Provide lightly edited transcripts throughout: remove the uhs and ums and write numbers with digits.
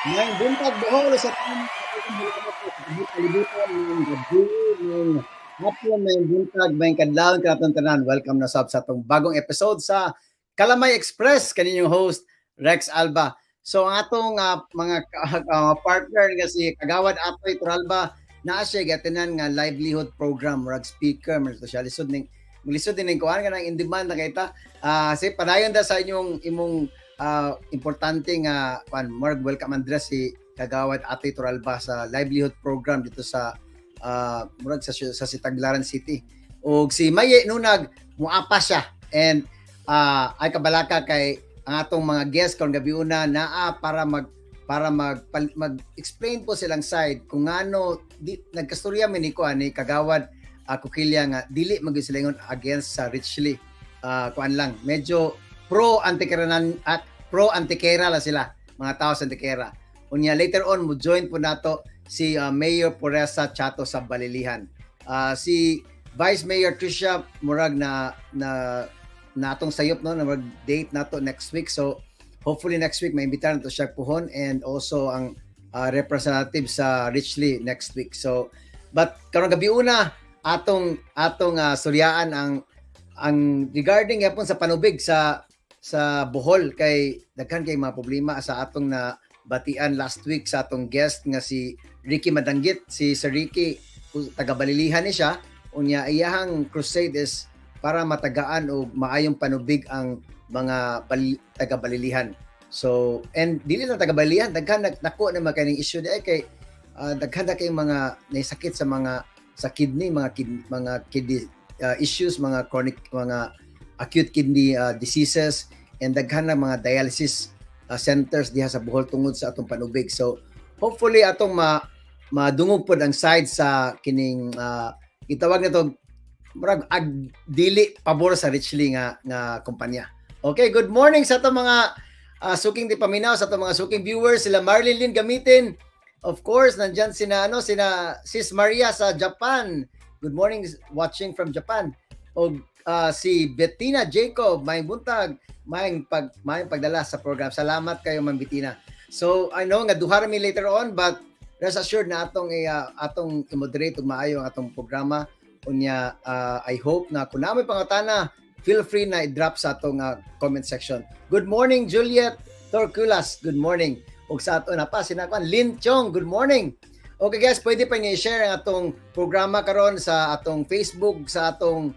May buntag Bohol sa kalibutan ng gabi ng hapon may buntag may kadlawon kanatong tanan. Welcome na sab sa atong bagong episode sa Kalamay Express kaninyong host Rex Alba. So ang atong mga partner nga si Kagawad Atoy Turalba naa siya gatinan nga livelihood program rag speaker man siya lisod din kuan nga nang in demand na kita. Si padayon da sa inyong imong importante nga Mark welcome address si Kagawad Ate Turalba sa livelihood program dito sa murag sa Sitaglaran City. O si Maye Nunag muapa siya and ay kabalaka kay ang atong mga guest karon gabi una naa para mag-explain po silang side kung ano nagkastorya mi ni Kagawad Kukilya nga dili magsilingon against sa Richly kuan lang medyo pro antikera la sila mga tao sa antikera. Unya later on mo join po nato si Mayor Poresa Chato sa Balilihan. Si Vice Mayor Tricia murag na atong sayop no na mag-date nato next week. So hopefully next week maimbitahan nato siya puhon and also ang representative sa Richly next week. So but karon gabi una atong suryaan ang regarding yapon sa Panubig sa Bohol kay daghan kay mga problema sa atong na batian last week sa atong guest nga si Ricky Madanggit. Si Sir Ricky taga Balilihan ni siya unya iyahang crusade is para matagaan o maayong panubig ang mga taga Balilihan. So and dili lang taga Balilihan daghan nako na makaning issue di kay daghan na kay mga naisakit sa kidney mga kidney issues, mga chronic, mga acute kidney diseases and daghan na mga dialysis centers diha sa Bohol tungod sa atong panubig. So hopefully atong madungog pod ang side sa kining itawag nito murag dili pabor sa Richly nga kumpanya. Okay, good morning sa atong mga suking di paminaw, sa atong mga suking viewers, sila Marlene Lin Gamitin. Of course, nandyan sina Sis Maria sa Japan. Good morning, watching from Japan. O si Bettina Jacob, may buntag, may pagdala sa program. Salamat kayo, Ma'am Bettina. So, I know nga duha mi later on, but rest assured na atong i-moderate ug maayo ang atong programa. Unya, I hope na kung namoy pangatana, feel free na i-drop sa atong comment section. Good morning, Juliet Torculas. Good morning. O sa ato na pa sinakuan Lin Chong, good morning. Okay guys, pwede pa niyo i-share ang atong programa karon sa atong Facebook, sa atong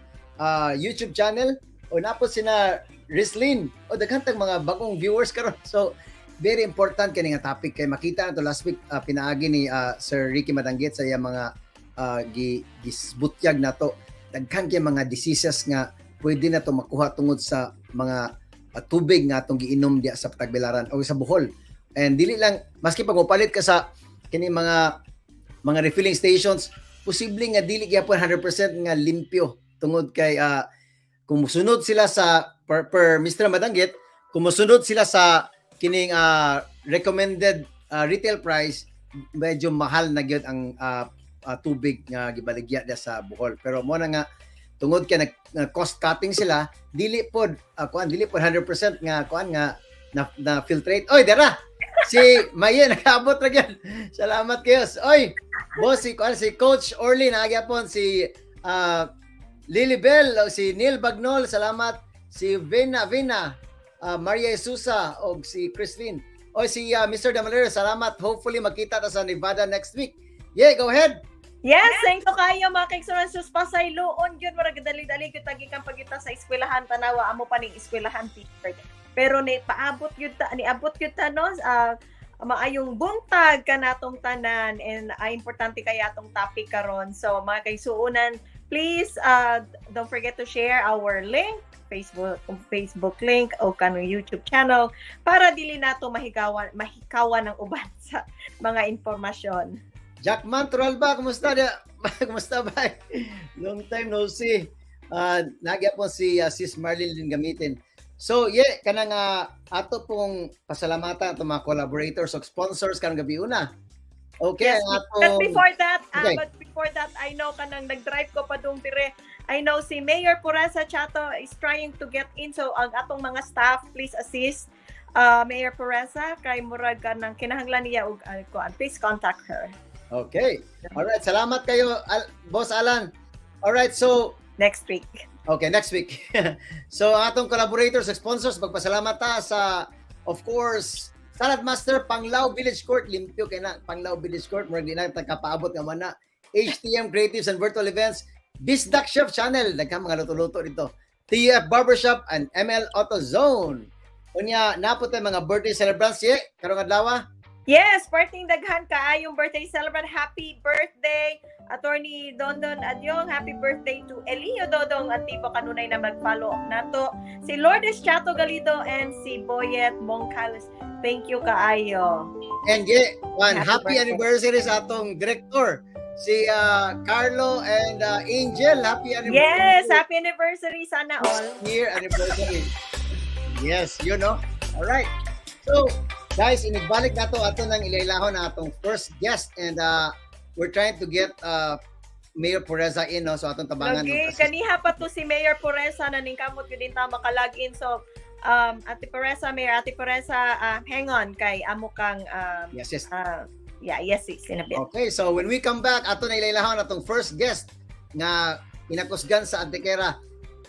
YouTube channel o napod sina Rislin o daghan tag mga bagong viewers karon. So very important kani nga topic kay makita nato last week pinaagi ni Sir Ricky Madanggit sa iya mga gisbutyag nato daghan kay mga diseases nga pwede nato makuha tungod sa mga tubig nga atong giinom diya sa Tagbilaran o sa Bohol. And dili lang maski pag mopalit ka sa kini mga refilling stations, posible nga dili gyapon 100% nga limpyo tungod kay kung musunod sila sa per Mr. Madanggit, kung musunod sila sa kining recommended retail price, medyo mahal na gyud ang tubig nga gibaligya da sa Bohol. Pero mo na nga tungod kay cost cutting sila, dili pod 100% nga na filtrate. Oy, dara. Si Maye nakaabot ra gyud. Salamat kayo. Oy, boss si Coach Orly nagyapon si Lilibel o si Neil Bagnol, salamat. Si Vina Maria Susa o si Christine. Oy si Mr. Damalero, salamat. Hopefully magkita ta sa Nevada next week. Yeah, go ahead. Yes, thank you kayo mga kaigsuran sus pasayloon gyud marag dali-dali gyud tagi kang pagita sa eskwelahan tanawa amo pa ning eskwelahan teacher. Pero niabot gyud ta no maayong buntag kanatong tanan and importante kay atong topic karon. So mga kaigsuonan, please don't forget to share our link, Facebook link o kanang YouTube channel para dili nato mahikawan ng uban sa mga impormasyon. Jackman Turalba, kumusta dia? Kumusta ba? Long time no see. Nagyapon si Sis Marlene Lin Gamitin. So, kanang ato pong pasalamatan ato mga collaborators o sponsors kanang gabi una. Okay, yes, but before that, I know kanang nag-drive ko pa dong dire. I know si Mayor Poresa Chato is trying to get in, so ang atong mga staff, please assist. Mayor Pereza kay murag ka ng kinahanglan niya og please contact her. Okay. Alright, salamat kayo, Boss Alan. Alright, so Next week. okay, next week. So atong collaborators, sponsors, magpasalamat ta sa, of course, Salad Master, Panglao Village Court, limpyo kay na Panglao Village Court, murag di na tagkapaabot nga man na. HTM Creatives and Virtual Events, Bisdak Chef Channel, daghang mga luto-luto dito. TF Barbershop and ML Auto Zone. Unya napot tay mga birthday celebrants karong adlaw. Yes, parting daghan kaayong birthday celebrant. Happy birthday, Attorney Dondon Adyong. Happy birthday to Elio Dodong Antibo kanunay na mag-follow up nato. Si Lourdes Chato Galido and si Boyet Mongcalis. Thank you kaayo. And happy anniversary sa atong director, si Carlo and Angel. Happy anniversary. Yes, happy anniversary sana all. Year anniversary. Yes, you know. All right. So, guys, inigbalik na to ato nang ilailahon na atong first guest, and we're trying to get Mayor Pereza in, no? So atong tabangan. Okay, kaniha pa to si Mayor Pereza na ningkamot ko din ta makalag-in. So Ate Pereza, Mayor Ate Pereza, hang on kay amo kang yes. yes, sinabit. Okay, so when we come back, ato na ilailahon atong first guest nga inakusgan sa Antiquera.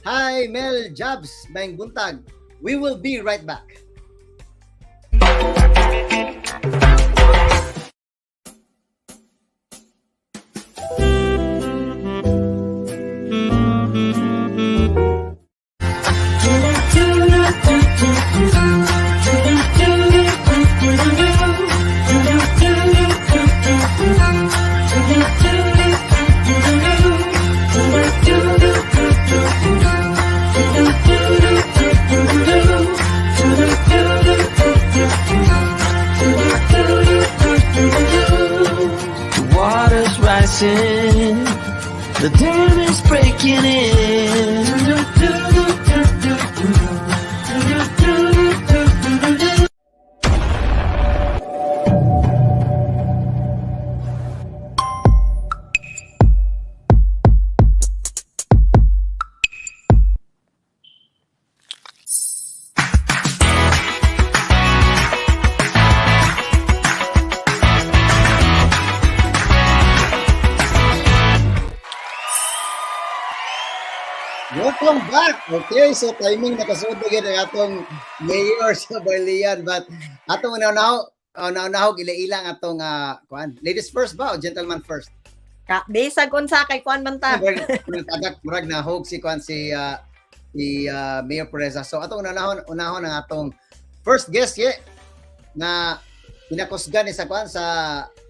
Hi, Mel Jobs, Maing Buntag. We will be right back. The dam is breaking in. Welcome back. Okay, so timing nakasuod gyud ang atong mayor sa Balian, but atong una-unahog ila-ilang atong ladies first ba o gentleman first? Bisag unsa kay kuan man ta. Murag nahog si Mayor Pereza. So atong unahon ang atong first guest na pinakusgan ni sa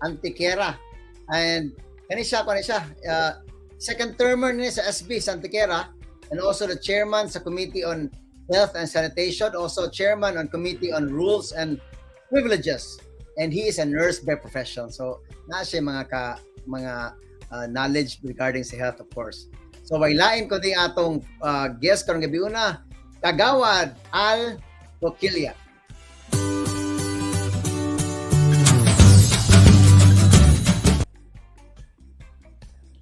Antiquera, and kani siya second termer ni sa SB sa Antiquera, and also the chairman sa Committee on Health and Sanitation, also chairman on Committee on Rules and Privileges, and he is a nurse by profession. So na siya mga knowledge regarding sa health, of course. So wailain ko din atong guest karong gabi una, Kagawad Al Toquilla.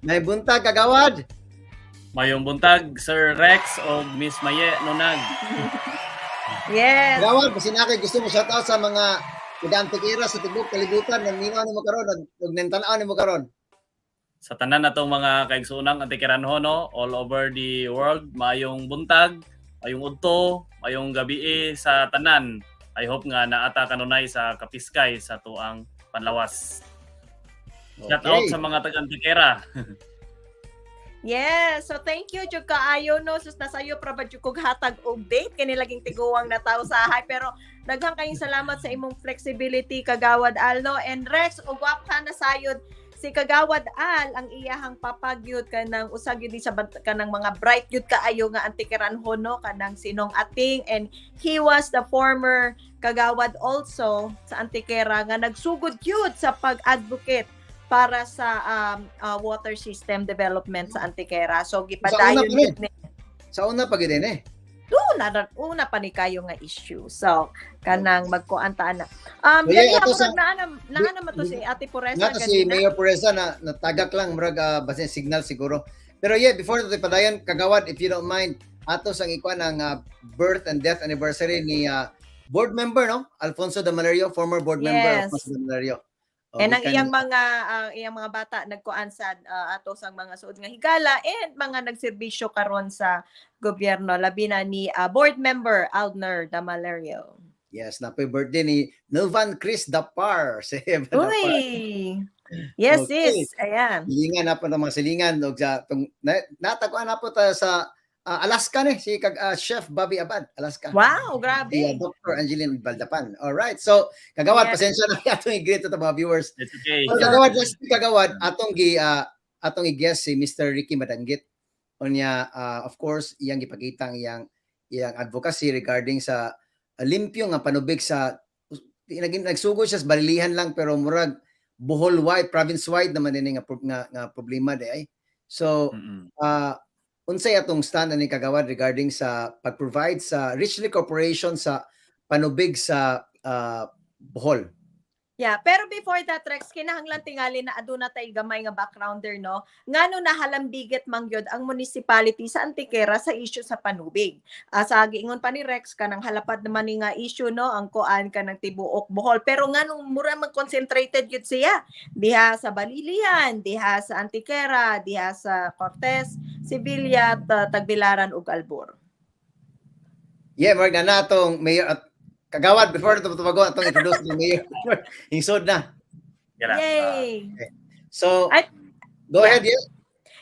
May buntag, Kagawad. Mayong buntag, Sir Rex o Miss Maye Nonag. Yes. Kagawad, pasinakay gusto mo shoutout sa mga Antiquera sa tibok kalibutan ng nino ni mo karon ug nentanaw ni mo karon. Sa tanan natong mga kaigsuonang Antiqueranho, no, all over the world, mayong buntag, mayong udto, mayong gabi sa tanan. I hope nga naata kanunay sa kapiskay sa tuang panlawas. Shout out sa mga taga-Antiquera. Yes, so thank you jud kaayo no, sus nasayo pra ba jud kog hatag og date kani laging tiguwang na tao sa hay, pero daghang kayong salamat sa imong flexibility, Kagawad Al, no. And Rex, ug wa ka na sayod si Kagawad Al ang iyahang papagyud kanang usag yun sa kanang mga bright yud kaayo nga Antiqueranho, no, kanang Sinong Ating, and he was the former Kagawad also sa Antiquera nga nagsugod yun sa pag-advocate para sa water system development sa Antiquera. So gipadayon yun sa una pa gid una pa ni kayo nga issue. So kanang magkuantaan na. Naana to si Ate Pereza kanina. Si Mayor Pereza na natagak lang murag basin signal siguro. Pero before to padayon, Kagawad, if you don't mind, ato sang ikuan ang birth and death anniversary ni board member, no? Alfonso de Malario, former board member Yes. Alfonso de Malario. And ang iyang mga bata nagkuan sa ato sang mga suod nga higala and mga nagserbisyo karon sa gobyerno labi na ni board member Aldner Damalario. Yes, na birthday ni Novan Chris Dapar. Uy! Yes, Okay. sis. Ayan. Silingan na po ng mga silingan. Nataguan na po tayo sa Alaska si Chef Bobby Abad, Alaska. Wow, Si grabe. Dr. Angeline Baldapan. All right. So, kagawad, Yes. pasensya na atong i-greet ito mga viewers. It's okay. So, kagawad, atong i-guest si Mr. Ricky Madanggit. Unya, of course, iyang ipakita ang iyang advocacy regarding sa limpyo nga panubig sa nagsugod siya sa balilihan lang pero murag Bohol wide, province wide naman din nga problema di ay. So, unsay atong stand ani kagawad regarding sa pag-provide sa Richley Corporation sa panubig sa Bohol. Yeah, pero before that, Rex, kinahanglan tingali na aduna tay gamay nga backgrounder, no? Ngano nahalambigit mangyod ang municipality sa Antiquera sa issue sa panubig. Sa giingon pa ni Rex kanang halapad naman ni nga issue, no, ang kuan kanang tibuok Bohol. Pero nganong mura man concentrated yun siya diha sa Balilihan, diha sa Antiquera, diha sa Cortes, Sevilla, Tagbilaran ug Albor. Yeah, marga na atong mayor at kagawad before ito tumago atong introduce ni mayor. Hingsod na. Yay! So, At- go ahead, yes.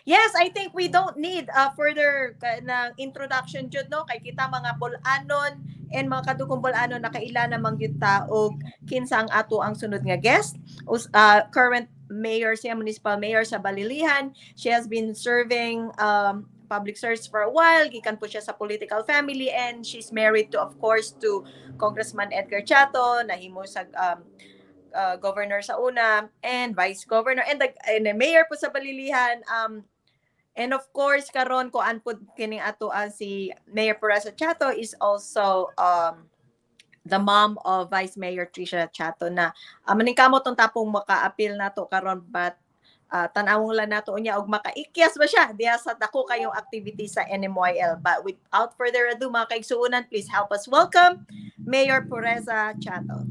Yes, I think we don't need further ng introduction jud, no, kay kita mga Bol-anon and mga kadugong Bol-anon nakaila namang gyud ta og kinsa ang ato ang sunod nga guest. Current mayor siya, municipal mayor sa Balilihan. She has been serving public service for a while. Gikan po siya sa political family and she's married to, of course, to Congressman Edgar Chato, nahimo sa governor sa una and vice governor and the mayor po sa Balilihan. And of course, karon ko anpod kining ato si Mayor Pereza Chato is also the mom of Vice Mayor Trisha Chato na maningkamot tong tapong maka-appeal nato karon but tanawon lang nato unya og makaikyas ba siya diha sa dako kayong activity sa NMYL. But without further ado mga kaigsuonan, please help us welcome Mayor Pereza Chato.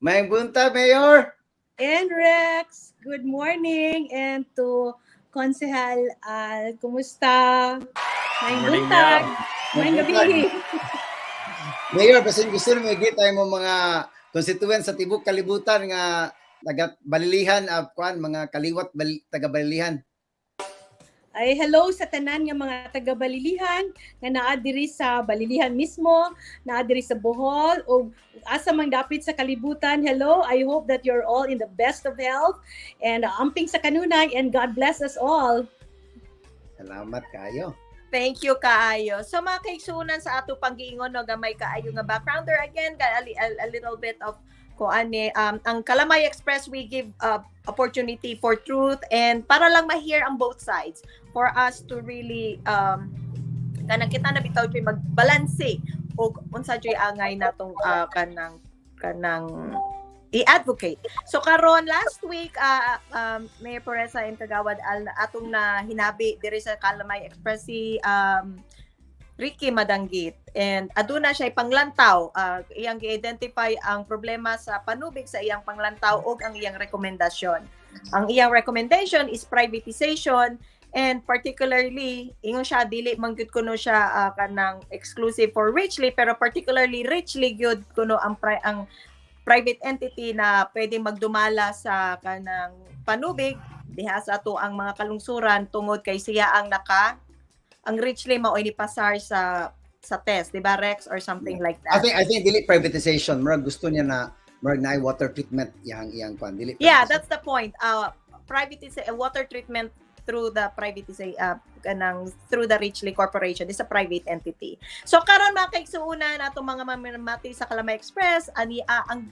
May bunta, Mayor. And Rex, good morning. And to Konsehal, kumusta? May Morning, buntag. May May gabi. Mayor, basin gusto na may tayo mo mga constituents sa tibok kalibutan nga balilihan mga kaliwat taga balilihan. Ay, hello sa tanan nga mga taga-Balilihan nga naa diri sa Balilihan mismo, naa diri sa Bohol o asa man dapit sa kalibutan. Hello, I hope that you're all in the best of health and amping sa kanunay and God bless us all. Salamat kayo. Thank you kaayo. So mga kaigsuonan sa ato panggiingon no gamay kaayo nga backgrounder again a little bit of ang Kalamay Xpress, we give opportunity for truth and para lang ma-hear ang both sides for us to really kanang kita na bitaw joy magbalanse og unsa joy angay natong kanang i-advocate. So karon last week Mayor Pereza and Kagawad atong na hinabi diri sa Kalamay Xpress si Ricky Madanggit and aduna siya panglantaw iyang gi-identify ang problema sa panubig sa iyang panglantaw ug ang iyang rekomendasyon. Ang iyang recommendation is privatization and particularly ingon siya dili man gyud kuno siya kanang exclusive for Richley pero particularly Richley gyud kuno ang private entity na pwedeng magdumala sa kanang panubig diha sa ato ang mga kalungsuran tungod kay siya ang Richley mao ni pasar sa test, di ba Rex or something like that. I think dili privatization, murag gusto niya na murag na water treatment iyang kwan dili. Yeah, that's the point. Water treatment through the through the Richley Corporation is a private entity. So karon mga kaigsuonan atong mga mamati sa Kalamay Xpress ani ang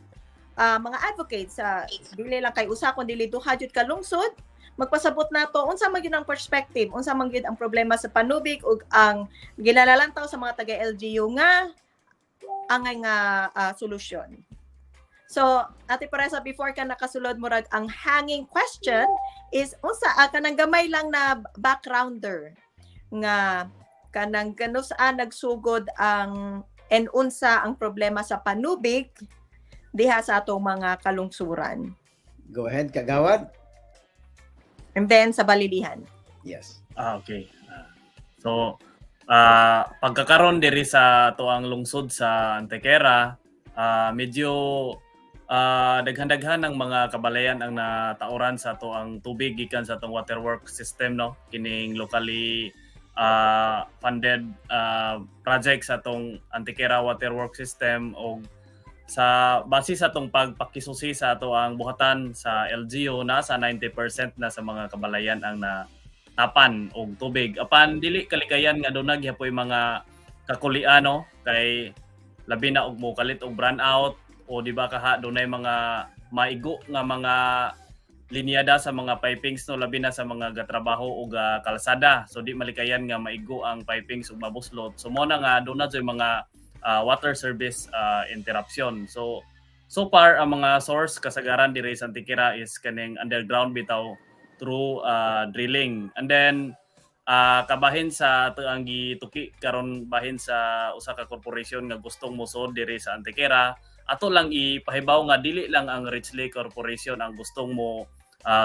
mga advocates sa dili lang kay usa kun dili duha jud ka lungsod magpasabot nato unsa man gyud ang perspective, unsa man gyud ang problema sa panubig ug ang ginalalantaw sa mga taga LGU nga angay nga solusyon. So, Ate Pereza, before ka nakasulod murag ang hanging question is unsa kanang gamay lang na backgrounder nga kanang saan nagsugod ang unsa ang problema sa panubig diha sa atong mga kalungsuran. Go ahead, Kagawad. And then sa balilihan. Yes. Okay. So, pagkakaroon diri sa tuang lungsod sa Antequera, medyo daghan-daghan ng mga kabalayan ang natauran sa tuang tubig gikan sa tuang waterworks system, no, kining locally funded project sa tong Antequera waterworks system, o sa base sa tong pagpakisusi sa tuang buhatan sa LGU, nasa 90% na sa mga kabalayan ang tapan og tubig. Apan dili kalikayan nga dunag gihapon mga kakulian, no, kay labi na og mokalit og brand out, o di ba kaha dunay mga maigo nga mga linyada sa mga pipings, no, labi na sa mga gatrabaho og kalsada. So di malikayan nga maigo ang pipings ug mabuslot. So mo na nga dunay mga water service interruption. So far ang mga source kasagaran diri sa Antequera is kaning underground bitaw through drilling. And then kabahin sa ang gituki karon bahin sa usa ka corporation nga gustong mosod diri sa Antequera, ato lang ipahibaw nga dili lang ang Richley Corporation ang gustong mo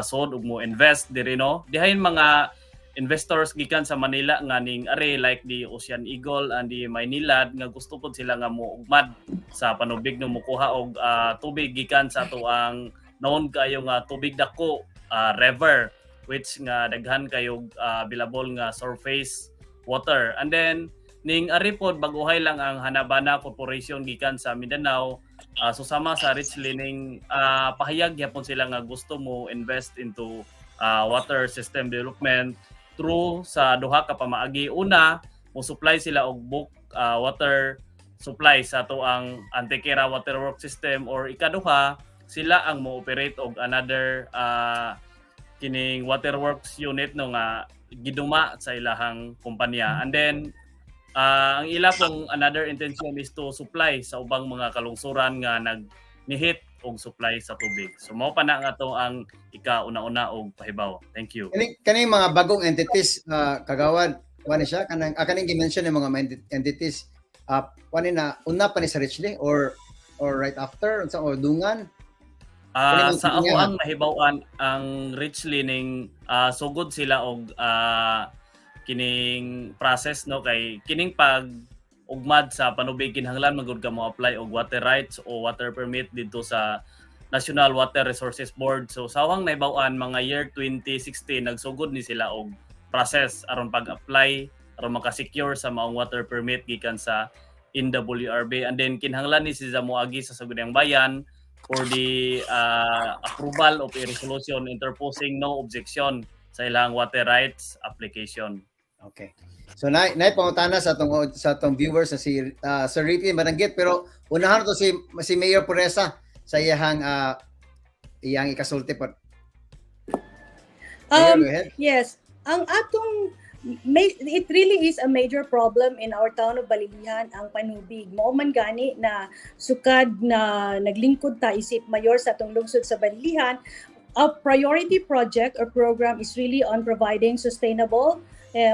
sod ug mo invest diri, no. Dihayn mga investors gikan sa Manila nga ning are like the Ocean Eagle and the Maynilad nga gusto pod sila nga mo ugmad sa Panubig, no, mukuha og tubig gikan sa tuang known kayo nga tubig dako river, which nga daghan kayo available nga surface water. And then ning ari pod baguhay lang ang Hanabana Corporation gikan sa Mindanao, susama sa Richley ning pahayag gyapon sila nga gusto mo invest into water system development through sa duha ka pamaagi. Una, mo supply sila og bulk water supply sa tuang Antequera waterworks system, or ikaduha sila ang mo operate og another kining waterworks unit, no, nga giduma sa ilahang kumpanya. And then ang ila pong another intention is to supply sa ubang mga kalungsuran nga nagnihit og supply sa tubig. So mao pa na nga to ang ika-una-una og pahibaw. Thank you. Kaning mga bagong entities, Kagawad, wani siya kaning gi-mention ng mga entities, wani na una pa ni sa Richley or right after unsa o dungan? Sa ako ang mahibawan ang Richley ning sugod sila og kining process, no, kay kining pag ugmad sa Panubig kinahanglan magud ka mo apply og water rights o water permit dito sa National Water Resources Board. So sawang naibaw-an mga year 2016 nagsugod ni sila og process aron pag-apply aron maka-secure sa maong water permit gikan sa NWRB. And then kinahanglan ni sila moagi sa Sangguniang Bayan for the approval of a resolution interposing no objection sa ilang water rights application. Okay. So nay pangutana sa atong viewers na si Sir Ricky Maranggit, pero unahan to si Mayor Puresa sa iyang ikasulti po. Mayor, go ahead. Yes, ang atong it really is a major problem in our town of Balilihan ang panubig. Mao man gani na sukad na naglingkod ta isip mayor sa atong lungsod sa Balilihan. Our priority project or program is really on providing sustainable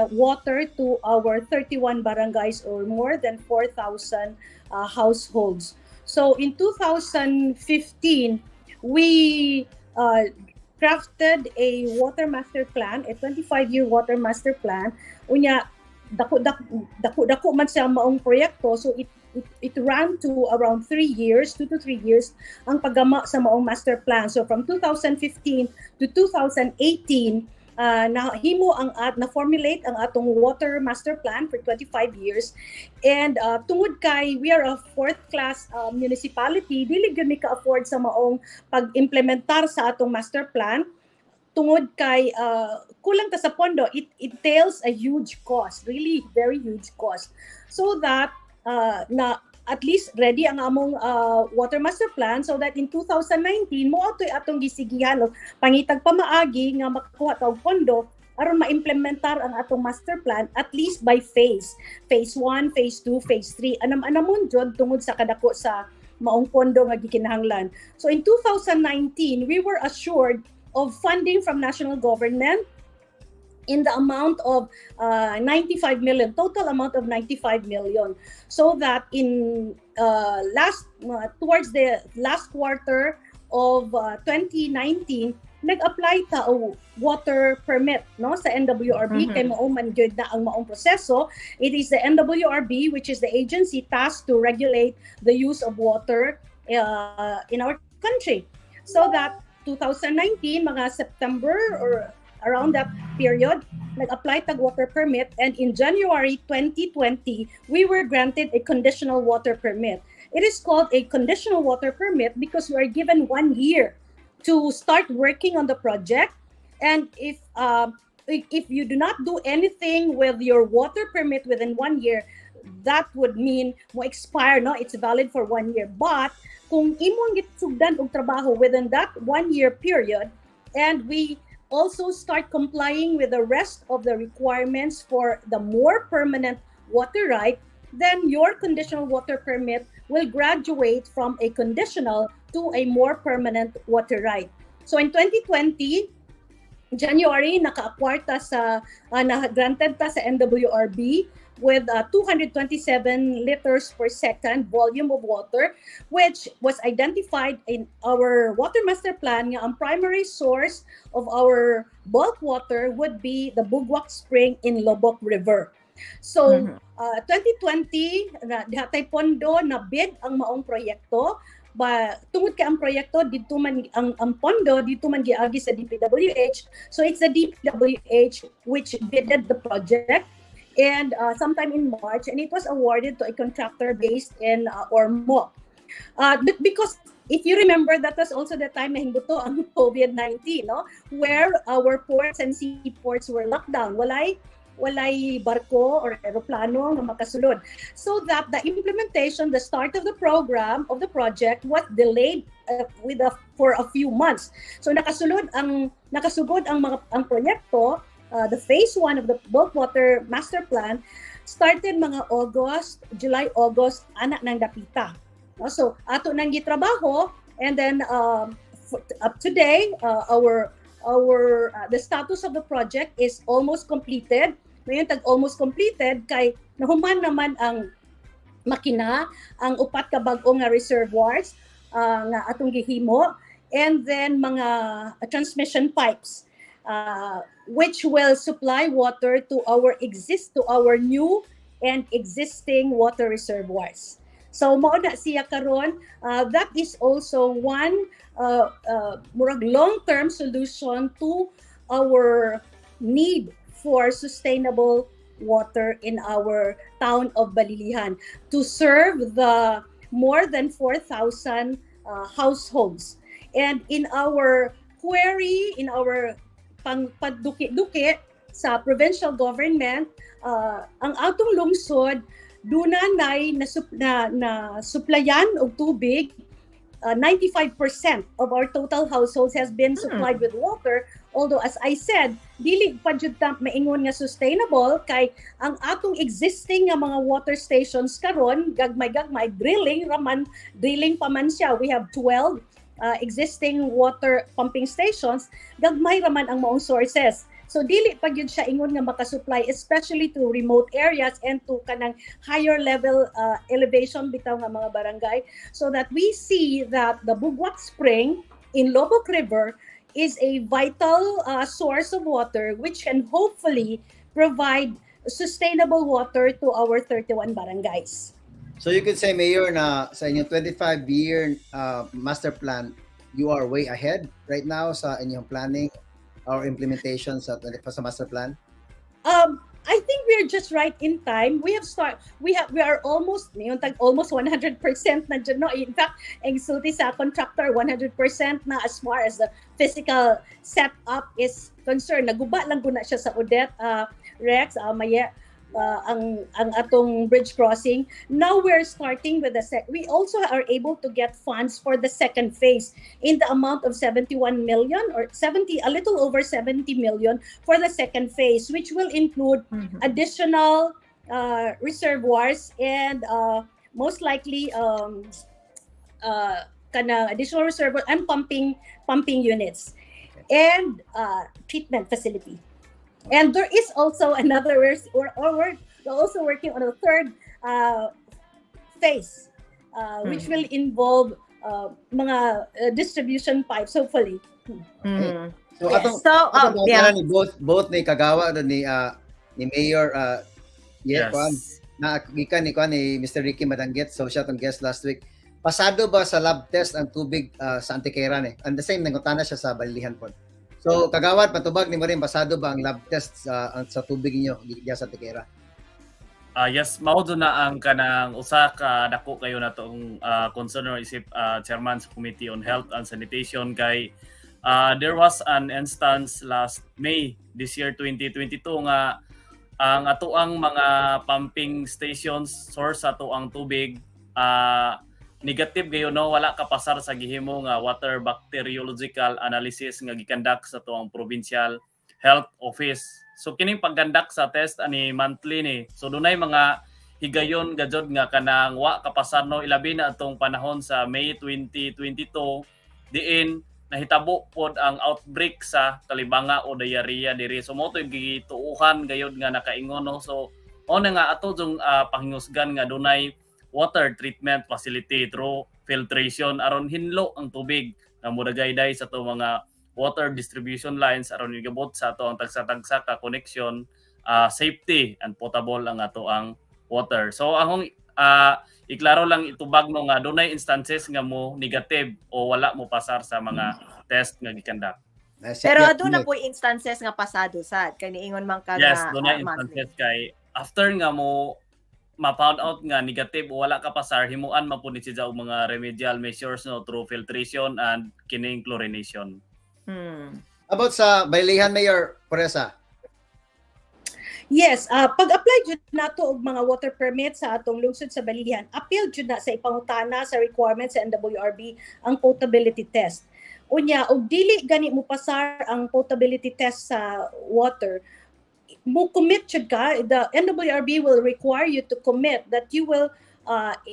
water to our 31 barangays or more than 4,000 households. So in 2015, we crafted a water master plan, a 25-year water master plan. Unya dako man siya maong proyekto, so it ran to around 2 to 3 years ang paggama sa maong master plan. So from 2015 to 2018, nahimo na formulate ang atong water master plan for 25 years. And tungod kay we are a fourth class municipality, dili gyud mi ka-afford sa maong pag-implementar sa atong master plan. Tungod kay kulang ta sa pondo, it entails a huge cost, really very huge cost. So that na at least ready ang among water master plan, so that in 2019 mo atoy atong gisigihan pangitag pamaagi nga makakuha ta og pondo aron ma-implementar ang atong master plan at least by phase 1, phase 2, phase 3 anamon jud tungod sa kadako sa maong pondo nga gikinahanglan. So in 2019 we were assured of funding from national government in the amount of 95 million, total amount of 95 million. So that in towards the last quarter of 2019, nag-apply ta og water permit no sa NWRB kay mao man gyud na ang maong proseso. It is the NWRB, which is the agency tasked to regulate the use of water in our country. So that 2019 mga September or around that period, nag-apply tag water permit, and in January 2020 we were granted a conditional water permit. It is called a conditional water permit because we are given 1 year to start working on the project, and if you do not do anything with your water permit within 1 year, that would mean mo expire, no? It's valid for 1 year. But kung imong gitsugdan og trabaho within that 1 year period, and we also start complying with the rest of the requirements for the more permanent water right, then your conditional water permit will graduate from a conditional to a more permanent water right. So in 2020, January, naka-acquire ta sa, na-granted ta sa NWRB with 227 liters per second volume of water, which was identified in our water master plan nga ang primary source of our bulk water would be the Bugwak Spring in Lobok River. So, 2020, dihatay pondo na bid ang maong proyekto. Tungod kay ang proyekto dito man ang pondo dito man giagi sa DPWH. So it's the DPWH which bidded the project, and sometime in March, and it was awarded to a contractor based in Ormo. Because if you remember, that was also the time na hingguto ang COVID-19, no? Where our ports and seaports were locked down. Walay barko or aeroplano na makasulod. So that the implementation, the start of the program, of the project was delayed for a few months. So nakasugod ang proyekto, the phase 1 of the bulk water master plan started mga July, August, anak ng dapita. So ato nang gitrabaho, and then up today, the status of the project is almost completed. Ngayon, almost completed kay nahuman naman ang makina, ang upat ka bag-o nga reservoirs nga atong gihimo, and then mga transmission pipes which will supply water to our new and existing water reservoirs. So mao na siya karon. That is also one murag long-term solution to our need for sustainable water in our town of Balilihan to serve the more than 4,000 households. And in our query, in our pagduki-duki sa provincial government, ang atong lungsod dunay na suplayan og tubig. 95% of our total households has been supplied with water. Although, as I said, dili pa jud ta maingon nga sustainable kay ang atong existing nga mga water stations karon gagmay drilling pa man siya. We have 12 existing water pumping stations. Gagmay raman ang maong sources. So dili pa gyud siya ingon nga makasupply, especially to remote areas and to kanang higher level elevation bitaw nga mga barangay, so that we see that the Bugwak Spring in Lobok River is a vital source of water which can hopefully provide sustainable water to our 31 barangays. So you could say, Mayor, na sa inyong 25-year master plan, you are way ahead right now sa inyong planning or implementation sa master plan? I think we're just right in time. We are almost 100% na dyan, no? In fact, ang sulti sa contractor 100% na as far as the physical setup is concerned. Naguba lang guna siya sa Odette, Rex, ang atong bridge crossing. Now we're starting with we also are able to get funds for the second phase in the amount of 71 million or a little over 70 million for the second phase, which will include additional reservoirs and most likely additional reservoir and pumping units and treatment facility. And there is also another, we're also working on a third phase, which will involve mga distribution pipes, hopefully. Mm. So Yes. atong So, yeah. ni both ni kagawa ni Mayor kuan na gikan ni Mr. Ricky Madanggit, so siya tong guest last week. Pasado ba sa lab test ang tubig sa Antiquera ni? And the same nangutana siya sa Balilihan po. So kagawad patubag ni mo rin pasado ba ang lab test sa tubig niyo diya sa Antiquera? Yes, mao do na ang kanang usa ka dako kayo na tong concern or isip chairman sa Committee on Health and Sanitation kay there was an instance last May this year 2022 nga ang atoang mga pumping stations source ato ang tubig negative gayo no, wala ka pasar sa gihimo nga water bacteriological analysis nga gikandak sa tuang provincial health office. So kining paggandak sa test ani monthly ni. So dunay mga higayon gajod nga kanang wa kapasar no, ilabi na atong panahon sa May 2022 diin nahitabo pod ang outbreak sa kalibanga o diarrhea diri. So mo to gituuhan gayod nga nakaingon no. So ona nga ato jung pahingusgan nga dunay water treatment facility through filtration aron hinlo ang tubig nga mudagayday sa to mga water distribution lines aron gigabot sa ato ang tagsa-tagsa ka connection, safety and potable ang ato ang water. So akong iklaro lang itubag no nga dunay instances nga mo negative o wala mo pasar sa mga test nga gikandak. Pero aduna po instances nga pasado sad kay niingon man ka Yes, nga dunay instances kay after nga mo ma-found out nga negative o wala ka pasar, himuan mapunit siya og mga remedial measures no through filtration and kining chlorination. About sa Balilihan Mayor Poresa. Yes, pag-apply jud nato og mga water permit sa atong lungsod sa Balilihan, appeal jud na sa ipangutana sa requirements sa NWRB ang potability test. Unya, og dili gani mo pasar ang potability test sa water, mo commit jud ka, the NWRB will require you to commit that you will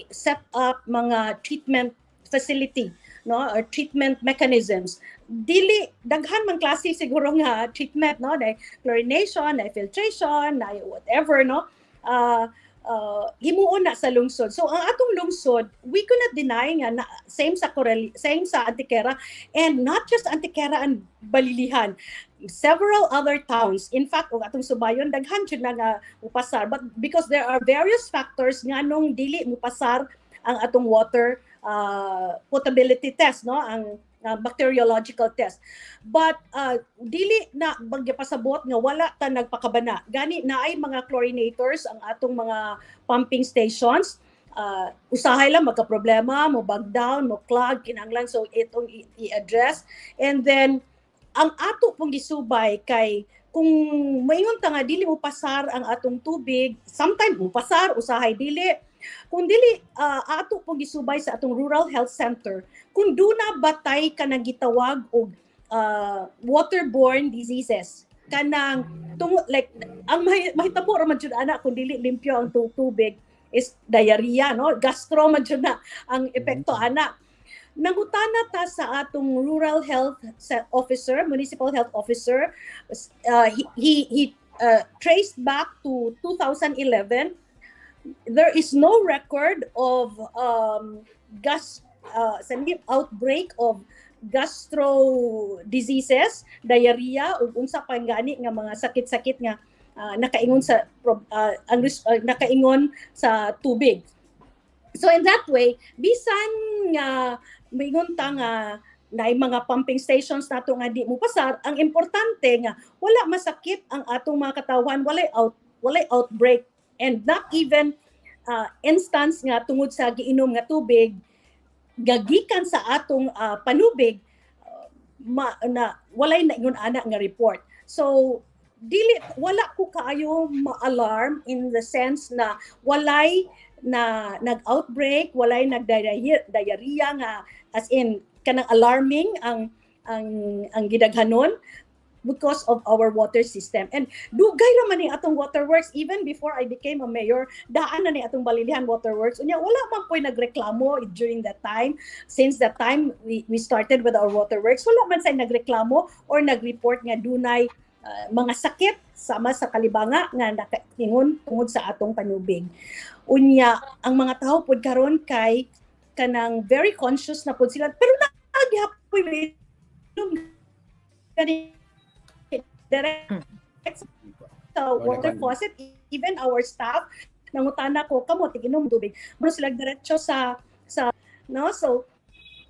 set up mga treatment facility, no, or treatment mechanisms. Dili daghan man klase siguro nga treatment, no, na chlorination, na filtration, na whatever, no, himuon na sa lungsod. So ang atong lungsod, we cannot deny nga na same sa Antiquera, and not just Antiquera and Balilihan, several other towns. In fact, og atong Subayon daghan jud na nga mupasar, but because there are various factors nga nung dili mupasar ang atong water potability test, no, ang bacteriological test. But dili na magyapasabot nga wala ta nagpakabana. Gani na ay mga chlorinators ang atong mga pumping stations. Usahay lang magka-problema, mo bag down, mo clog, kinahanglan so itong i-address. And then ang ato pong gisubay kay kung maingon ta nga dili mo pasar ang atong tubig, sometimes mo pasar, usahay dili. Kung dili ato pong gisubay sa atong rural health center, kung duna batay ka nang gitawag og waterborne diseases, kanang like ang mahitabo ra man jud ana kung dili limpyo ang tubig is diarrhea, no, gastro man jud na ang epekto ana. Nangutana ta sa atong rural health officer, municipal health officer, he traced back to 2011. There is no record of outbreak of gastro diseases, diarrhea ug unsa pa gani nga mga sakit-sakit nga nakaingon sa tubig. So in that way, bisan nga maingon ta nga naay mga pumping stations nato nga di mo pasar, ang importante nga wala masakit ang atong mga katawan, walay outbreak, and not even instance nga tungod sa giinom nga tubig gagikan sa atong panubig na walay naingon ana nga report. So wala ko kaayo ma-alarm in the sense na walay na nag-outbreak, walay nag-diarrhea nga as in kanang alarming ang gidaghanon because of our water system. And dugay ra man ni atong waterworks even before I became a mayor, daan na ni atong Balilihan waterworks. Unya wala man po'y nagreklamo during that time. Since that time we started with our waterworks, wala man say nagreklamo or nagreport nga dunay mga sakit sama sa kalibanga nga nakaingon tungod sa atong panubig. Unya ang mga tao pud karon kay kanang very conscious na pud sila pero naagyapoy direct sa water faucet, even our staff nangutana ko kamo tiginom tubig bro sila diretso sa no, so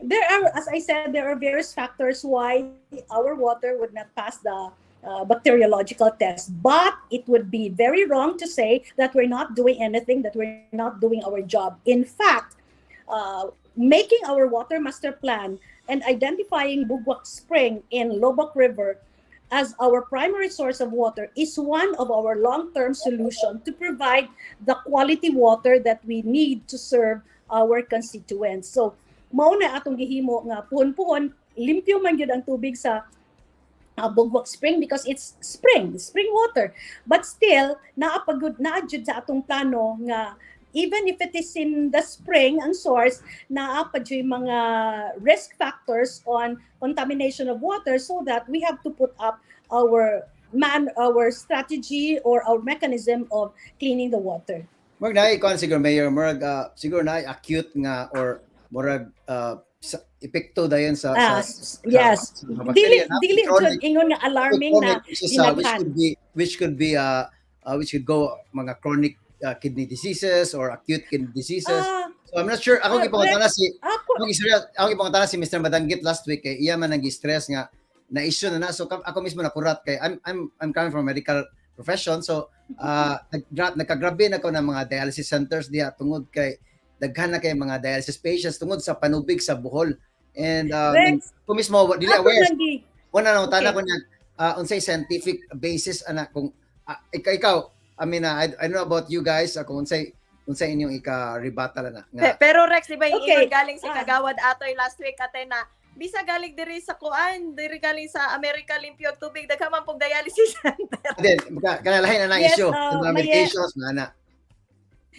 there are, as I said, there are various factors why our water would not pass the bacteriological test. But it would be very wrong to say that we're not doing anything, that we're not doing our job. In fact, making our water master plan and identifying Bugwak Spring in Lobok River as our primary source of water is one of our long-term solutions to provide the quality water that we need to serve our constituents. So, mao na atong gihimo nga puhon-puhon limpyo man gyud ang tubig sa Bugwak Spring because it's spring water, but still naapagud naadjud sa atong plano nga even if it is in the spring ang source naapad mga risk factors on contamination of water, so that we have to put up our strategy or our mechanism of cleaning the water. Murag na ikaw siguro Mayor, murag siguro na acute nga or murag epekto dayon sa yes, sa bacteria na, dili jud ingon nga alarming na which could go mga chronic kidney diseases or acute kidney diseases. So I'm not sure ako gipangutana si Mr. Madanggit last week kay iya man nag-stress nga na issue na so ako mismo nakurat kay I'm coming from medical profession, so nagkagrabe na ko ng mga dialysis centers diha tungod kay daghan na kay mga dialysis patients tungod sa Panubig sa Bohol. And ko mismo dili aware wala na utana ko niya unsay scientific basis ana kung ikaw I mean I don't know about you guys kung unsay inyong ika-rebuttal na nga. Pero Rex, di ba yung galing si Kagawad Atoy last week ate na bisa galing diri sa kuan, diri galing sa America limpyo ang tubig daghan man pog dialysis center. Then kanalahin na issue the medications na.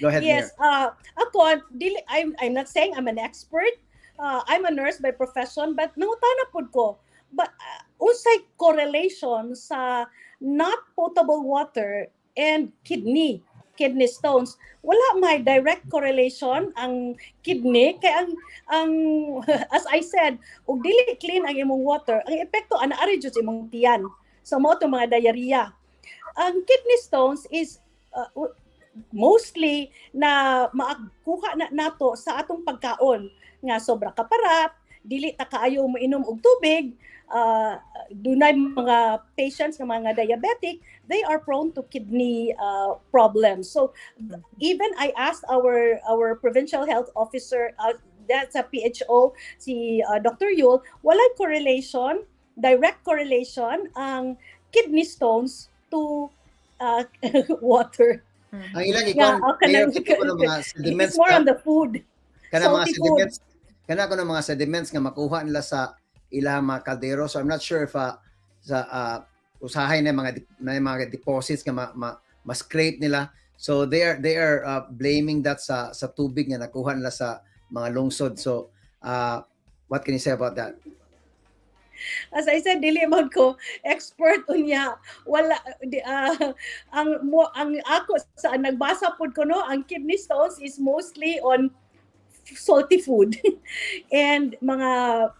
Go ahead. Yes, ako I'm not saying I'm an expert. I'm a nurse by profession, but nangutana pud ko. But unsay correlation sa not potable water and kidney stones? Wala may direct correlation ang kidney kay ang as I said, ug dili clean ang imong water, ang epekto anaari jud sa imong tiyan. So mao to mga diarrhea. Ang kidney stones is mostly na maakuha na nato sa atong pagkaon nga sobra kaparat, dili ta kaayo moinom og tubig, dunay mga patients nga mga diabetic, they are prone to kidney problems. So even I asked our provincial health officer, that's a PHO, si Dr. Yul, walay correlation, direct correlation ang kidney stones to water. Ang ilang ikon mga sediments. It's more on the food. Kana mga sediments. Kana ko ng mga sediments nga makuha nila sa ilang mga kaldero. So I'm not sure if sa usahay na mga deposits nga ma-scrape nila. So they are blaming that sa tubig nga nakuha nila sa mga lungsod. So what can you say about that? As I said, dili man ko expert unya. Wala ang ako sa nagbasa pud ko no, ang kidney stones is mostly on salty food. And mga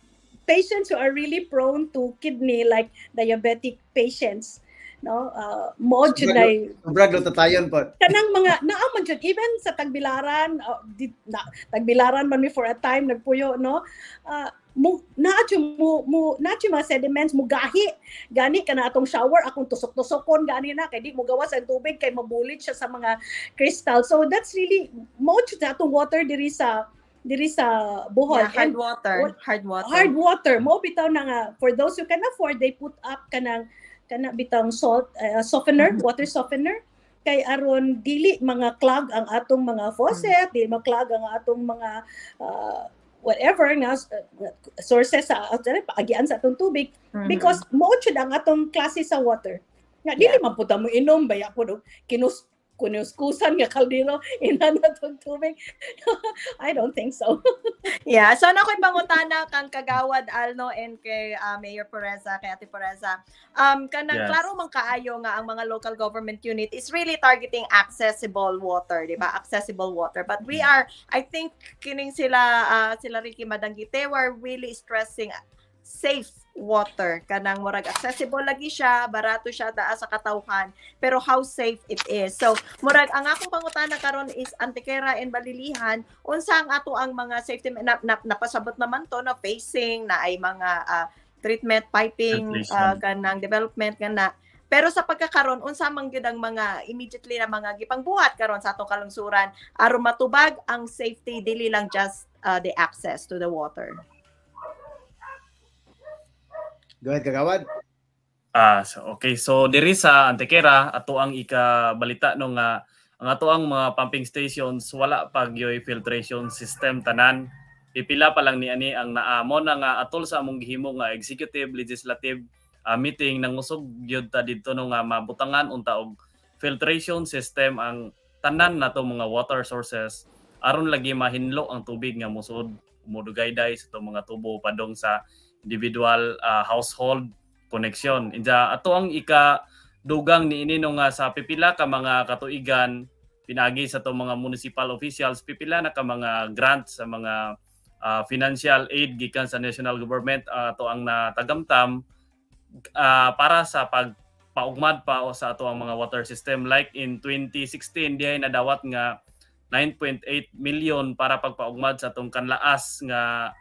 patients who are really prone to kidney like diabetic patients, no, mo jud nay sobrang glutatayon po kanang mga naaman jud even sa Tagbilaran, Tagbilaran man mi for a time nagpuyo no, naadyo mga sediments mo gahi gani kana atong shower akong tusok-tusokon gani na kay di mo gawas ang tubig kay mabulit siya sa mga crystal. So that's really mo jud atong water diri sa Bohol. Hard water mo bitaw na nga for those who can afford, they put up kana bitang salt softener, water softener kay aron dili mga clog ang atong mga faucet, dili mag-clog ang atong mga whatever na sources sa paagian sa atong tubig, because mo jud ang atong klase sa water nga dili man pud mo inom baya pud kunuskusan nga kaldero ina na tong tubig. I don't think so. Yeah, so na ko'y pangutana kang kagawad Alno and kay Mayor Pereza, kay Ate Pereza. Kanang Yes. klaro man kaayo nga ang mga local government unit is really targeting accessible water, di ba? Accessible water. But we are, I think kining sila Ricky Madanggite were really stressing safe water, kanang murag accessible lagi siya, barato siya daa sa katawhan, pero how safe it is. So murag ang akong pangutana karon is Antequera and Balilihan, unsa ang ato ang mga safety napasabot naman to na facing na ay mga treatment piping kanang development kana. Pero sa pagkakaron unsa man gyud ang mga immediately na mga gipangbuhat karon sa atong kalungsuran aron matubag ang safety, dili lang just the access to the water. Go ahead, kagawad. So diri sa Antequera ato ang ikabalita no nga ang ato ang mga pumping stations wala pag yoy filtration system tanan. Pipila pa lang niani ang naamo na nga atol sa among gihimo nga executive legislative meeting nangusog gyud ta didto no nga mabutangan unta og filtration system ang tanan nato mga water sources aron lagi mahinlo ang tubig nga musud mudugay-day sa itong mga tubo padong sa individual household connection. Inja ato ang ika-dugang niini no nga sa pipila ka mga katuigan pinagi sa itong mga municipal officials, pipila na ka mga grants sa mga financial aid gikan sa national government ato ang natagamtam para sa pagpaugmad pa o sa ato ang mga water system. Like in 2016 diay nadawat nga 9.8 million para pagpaugmad sa atong kanlaas nga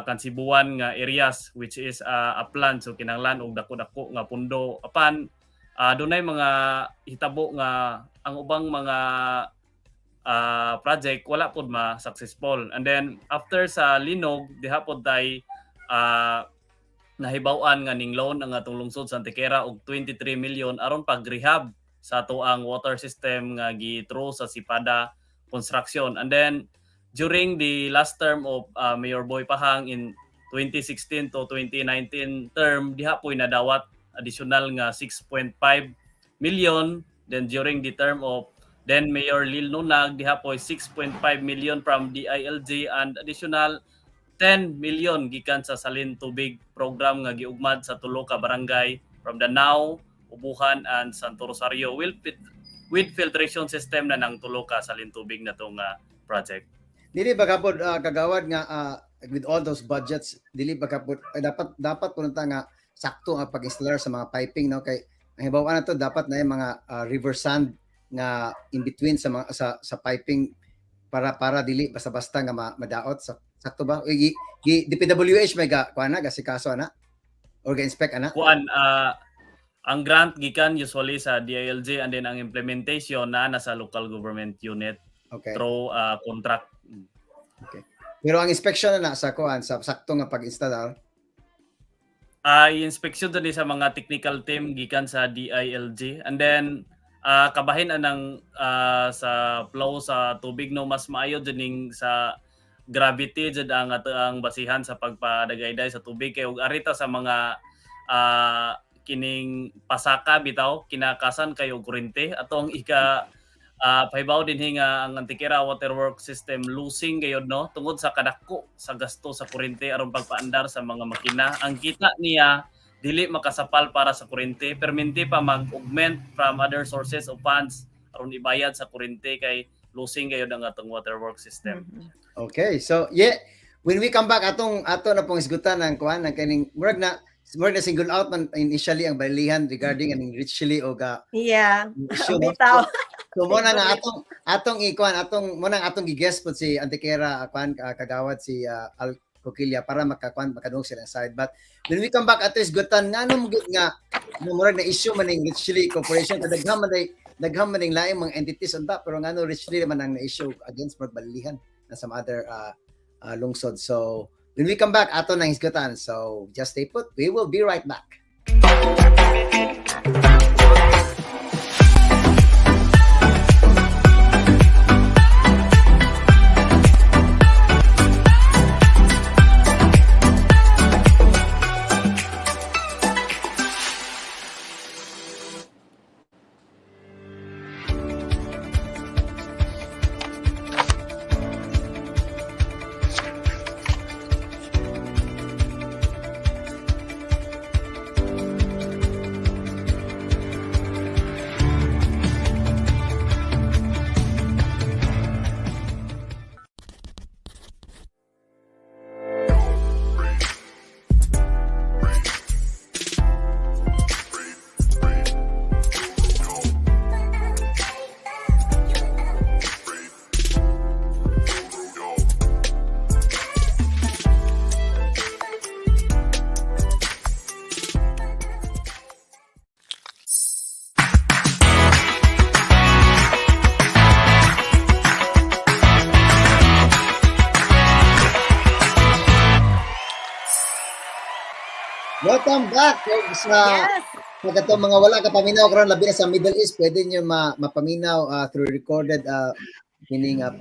kansibuan nga areas which is a plan, so kinahanglan og dako-dako nga pundo apan dunay mga hitabo nga ang ubang mga project wala pod ma-successful. And then after sa linog diha pod tay nahibaw-an nga ning loan ang atong lungsod sa Antequera og 23 million aron pag-rehab sa ato ang water system nga gi-through sa Sipada construction. And then during the last term of Mayor Boy Pahang in 2016 to 2019 term, diha po'y nadawat additional nga 6.5 million. Then during the term of then Mayor Lil Nunag, diha po'y 6.5 million from DILG and additional 10 million gikan sa Salin Tubig program nga giugmad sa tulo ka barangay from Danao, Ubuhan and Santo Rosario with filtration system na nang tulo ka Salin Tubig na tong project. Dili ba kapod kagawad nga with all those budgets, dili ba kapod dapat punta nga sakto ang pag-installer sa mga piping no kay ang hibaw-an nato dapat na yung mga river sand nga in between sa mga sa piping para dili basta-basta nga madaot sakto ba? DPWH may kuana kasi kaso ana or ga-inspect ana? Ang grant gikan usually sa DILG and then ang implementation na nasa local government unit through contract. Okay. Pero ang inspection na sa kuan sa sakto nga pag-install inspection din sa mga technical team gikan sa DILG and then kabahin anang sa flow sa tubig no mas maayo dining sa gravity jud ang basihan sa pagpadagayday sa tubig kay og arita sa mga kining pasaka bitaw kinakasan kayo kuryente atong pahibaw din nga ang Antequera Waterworks System losing gayod no tungod sa kadako sa gasto sa kuryente aron pagpaandar sa mga makina. Ang kita niya dili makasapal para sa kuryente, perminti pa mag-augment from other sources of funds aron ibayad sa kuryente kay losing gayod ang atong waterworks system. Okay, so when we come back ato na pong isgutan ng kuan ng kaning murag na single out man initially ang Balilihan regarding aning richly o bitaw. So mo na nga atong gi-guest po si Antequera kagawad si Al Coquilla para makadung sila side. But when we come back ato isgutan nga nga murag na issue man ning richly corporation daghan man ning laing mga entities unta pero ngano richly man ang na-issue against Balilihan na some other lungsod. So when we come back ato nang isgutan. So just stay put. We will be right back. Welcome back sa Yes. mga wala ka paminaw karon labi na sa Middle East, pwede nyo mapaminaw through recorded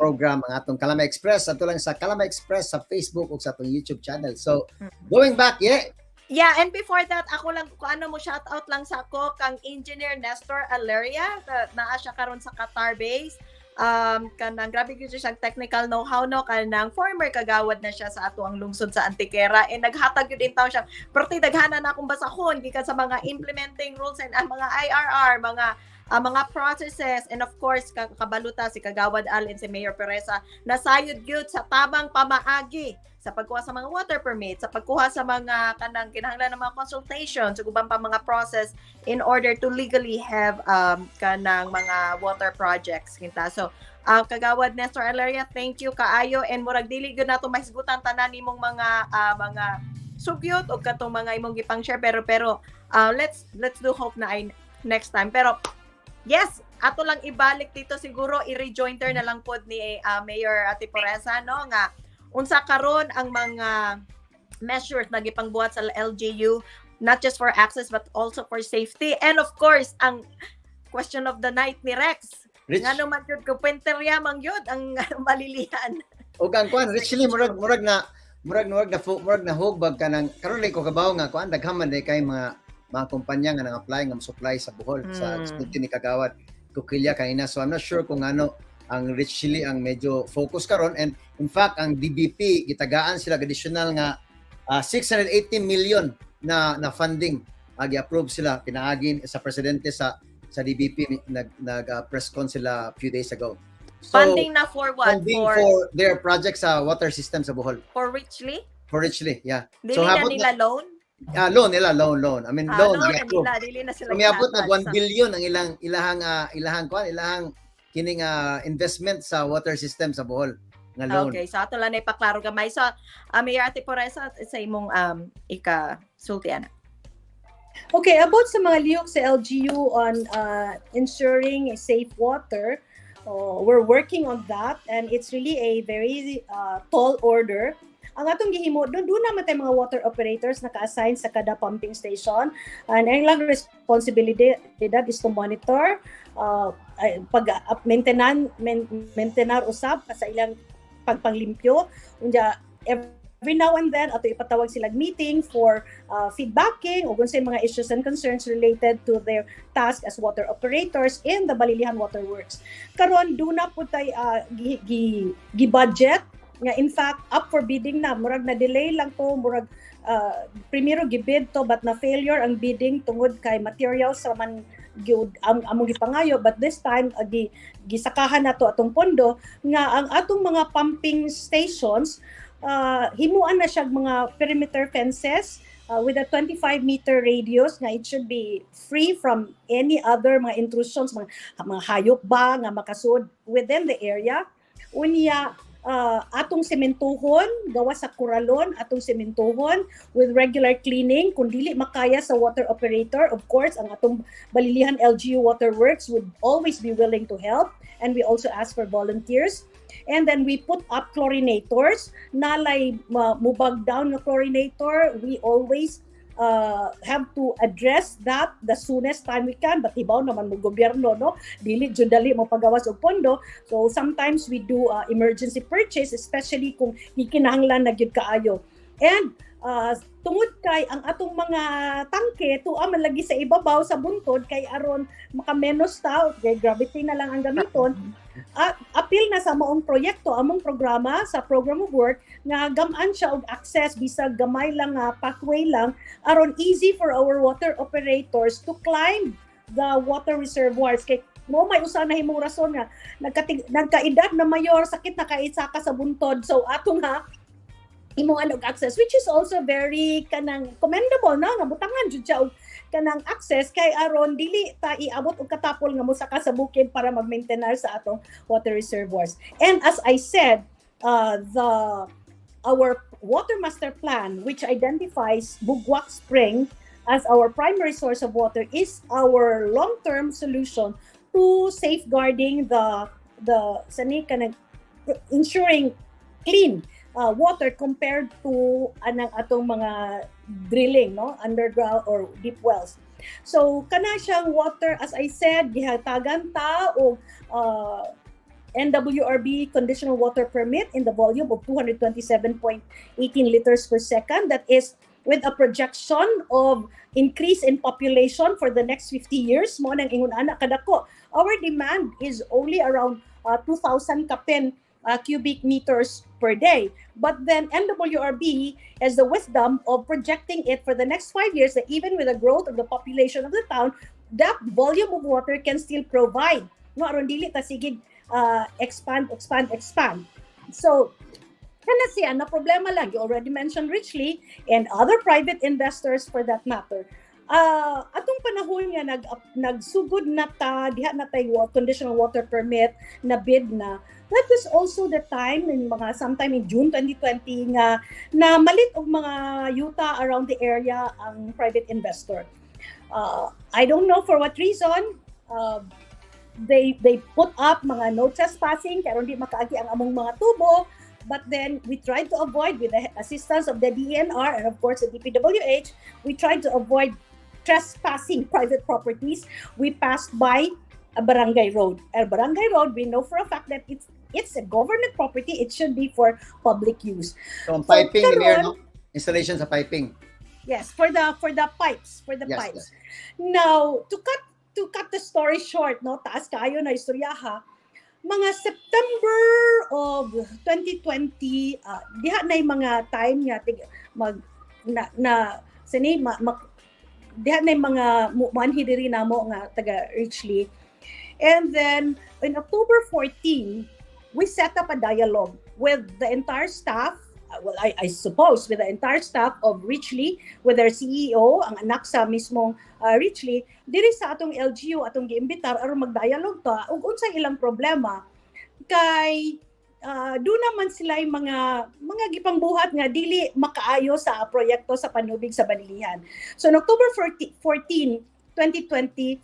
program ang atong Kalamay Express. Ato lang sa Kalamay Express sa Facebook o sa atong YouTube channel. So, going back, Yeah, and before that, ako lang, kung ano mo, shout out lang sa ako, kang Engineer Nestor Aleria, naa siya karon sa Qatar base. Kanang grabe gyud siya technical know-how no, kanang former kagawad na siya sa ato ang lungsod sa Antiquera, and naghatag yun intaw siya perti daghanan na akong basahon gikan sa mga implementing rules and mga IRR, mga processes, and of course kabaluta si Kagawad Allen, si Mayor Pereza, nasayod gyud sa tabang pamaagi sa pagkuha sa mga water permit, sa pagkuha sa mga kanang kinahanglan ng mga consultations, sa ubang pa mga process in order to legally have kanang mga water projects kinta. So Kagawad Nestor Aleria, thank you kaayo, and murag dili gyud nato mahisgutan tanan nimong mga sugyot o katong mga imong gipang share, pero let's do hope na ay next time. Pero yes, ato lang ibalik dito siguro i-rejointer na lang pod ni Mayor Ate Pereza no nga unsa karon ang mga measures na gipangbuhat sa LGU, not just for access but also for safety, and of course ang question of the night ni Rex. Rich. Ngano man jud ko penterya mang yun ang malilihan. O kang kuan, richly murag na hugbag ka ng karon ko kabaw nga kuan daghaman day kay mga kumpanya nga nang-apply nga supply sa Bohol sa expected ni Kagawad Kukilya kanina. So I'm not sure kung ano ang richly ang medyo focus karon, and in fact ang DBP gitagaan sila additional nga 680 million na funding gi-approve sila pinaagin sa presidente sa DBP nag press con sila a few days ago. So, Funding na for what? Funding for their project sa water system sa Bohol. For Richly? For Richly, yeah. Dili so na nila loan? Loan. I mean, loan. Dili na sila. Umiabot na 1 billion ang ilahang kining investment sa water system sa Bohol nga loan. Okay, so ato lang na ipaklaro gamay. So, Mayor Ate Pereza, sa imong ika-sulti ana. Okay, about sa mga lihok sa LGU on ensuring safe water, we're working on that, and it's really a very tall order. Ang atong gihimo, doon naman tayo mga water operators naka-assign sa kada pumping station, and ang lang responsibility is to monitor, maintenance usab sa ilang pagpanglimpyo. Every now and then ato ipatawag sila meeting for feedbacking o kung sa mga issues and concerns related to their task as water operators in the Balilihan Water Works. Karon do na po tay gi-budget nga, in fact up for bidding na, murag na delay lang to, murag primero gibid to but na failure ang bidding tungod kay materials sa man gyud among gipangayo, but this time gisakahan nato atong pondo nga ang atong mga pumping stations himuan na siya mga perimeter fences with a 25-meter radius nga it should be free from any other mga intrusions, mga hayop ba nga makasud within the area. Unya atong sementohon gawa sa kuralon, atong sementohon with regular cleaning. Kung dili makaya sa water operator, of course ang atong Balilihan LGU Water Works would always be willing to help, and we also ask for volunteers. And then we put up chlorinators. Nalay mubag down na chlorinator, we always have to address that the soonest time we can. But ibaw naman mo gobyerno, no? Dili jud dali mo pagawas og pondo. So sometimes we do emergency purchase, especially kung gikinahanglan na gyud kaayo. And tungod kay ang atong mga tangke tuwa man lagi sa ibabaw sa buntod kay aron makamenos ta, kay gravity na lang ang gamiton. Apil na sa maong proyekto, among programa sa program of work nga gamaan siya og access bisag gamay lang pathway lang aron easy for our water operators to climb the water reservoirs. Kay mo may usa na himong rason nga nagkaedad na mayor, sakit na kaitsaka sa buntod, so atong imuan og access, which is also very kanang commendable na nga butangan jud siya og kanang access kay aron dili ta iabot og katapol nga mosaka sa bukid para mag-maintain sa atong water reservoirs. And as I said, our water master plan, which identifies Bugwak Spring as our primary source of water, is our long-term solution to safeguarding the ensuring clean water compared to anang atong mga drilling, no, underground or deep wells. So kana siyang water, as I said, gihatagan ta og NWRB conditional water permit in the volume of 227.18 liters per second. That is with a projection of increase in population for the next 50 years. Mo nang ingon ana kadako. Our demand is only around 2,000 kapin cubic meters per day. But then NWRB has the wisdom of projecting it for the next 5 years that even with the growth of the population of the town, that volume of water can still provide. No, aron dili ta sige expand. So kana siya na problema lang. You already mentioned Richly and other private investors for that matter. Atong panahon nga nagsugod na ta diha na tay conditional water permit na bid na. That was also the time in sometime in June 2020 nga na malit og mga yuta around the area ang private investor. I don't know for what reason. They put up mga no trespassing kaya hindi makaagi ang among mga tubo. But then we tried to avoid, with the assistance of the DENR and of course the DPWH, we tried to avoid trespassing private properties. We passed by a barangay road. A barangay road, we know for a fact that it's a government property. It should be for public use. So, piping, Mayor, no? Installation sa piping. Yes, for the pipes, Yes, pipes. Now, to cut the story short, no, taas kayo na istorya ha. Mga September of 2020, diha na yung mga time nga diha na yung mga manhidiri na mo nga taga Richly. And then in October 14, we set up a dialogue with the entire staff. I suppose with the entire staff of Richly, with their CEO, ang anak sa mismong Richly, diri sa atong LGU, atong giimbitar aron magdialogue ta ug unsay ilang problema kay doon naman sila yung mga gipangbuhat nga dili makaayo sa proyekto sa Panubig sa Balilihan. So on October 14, 2020,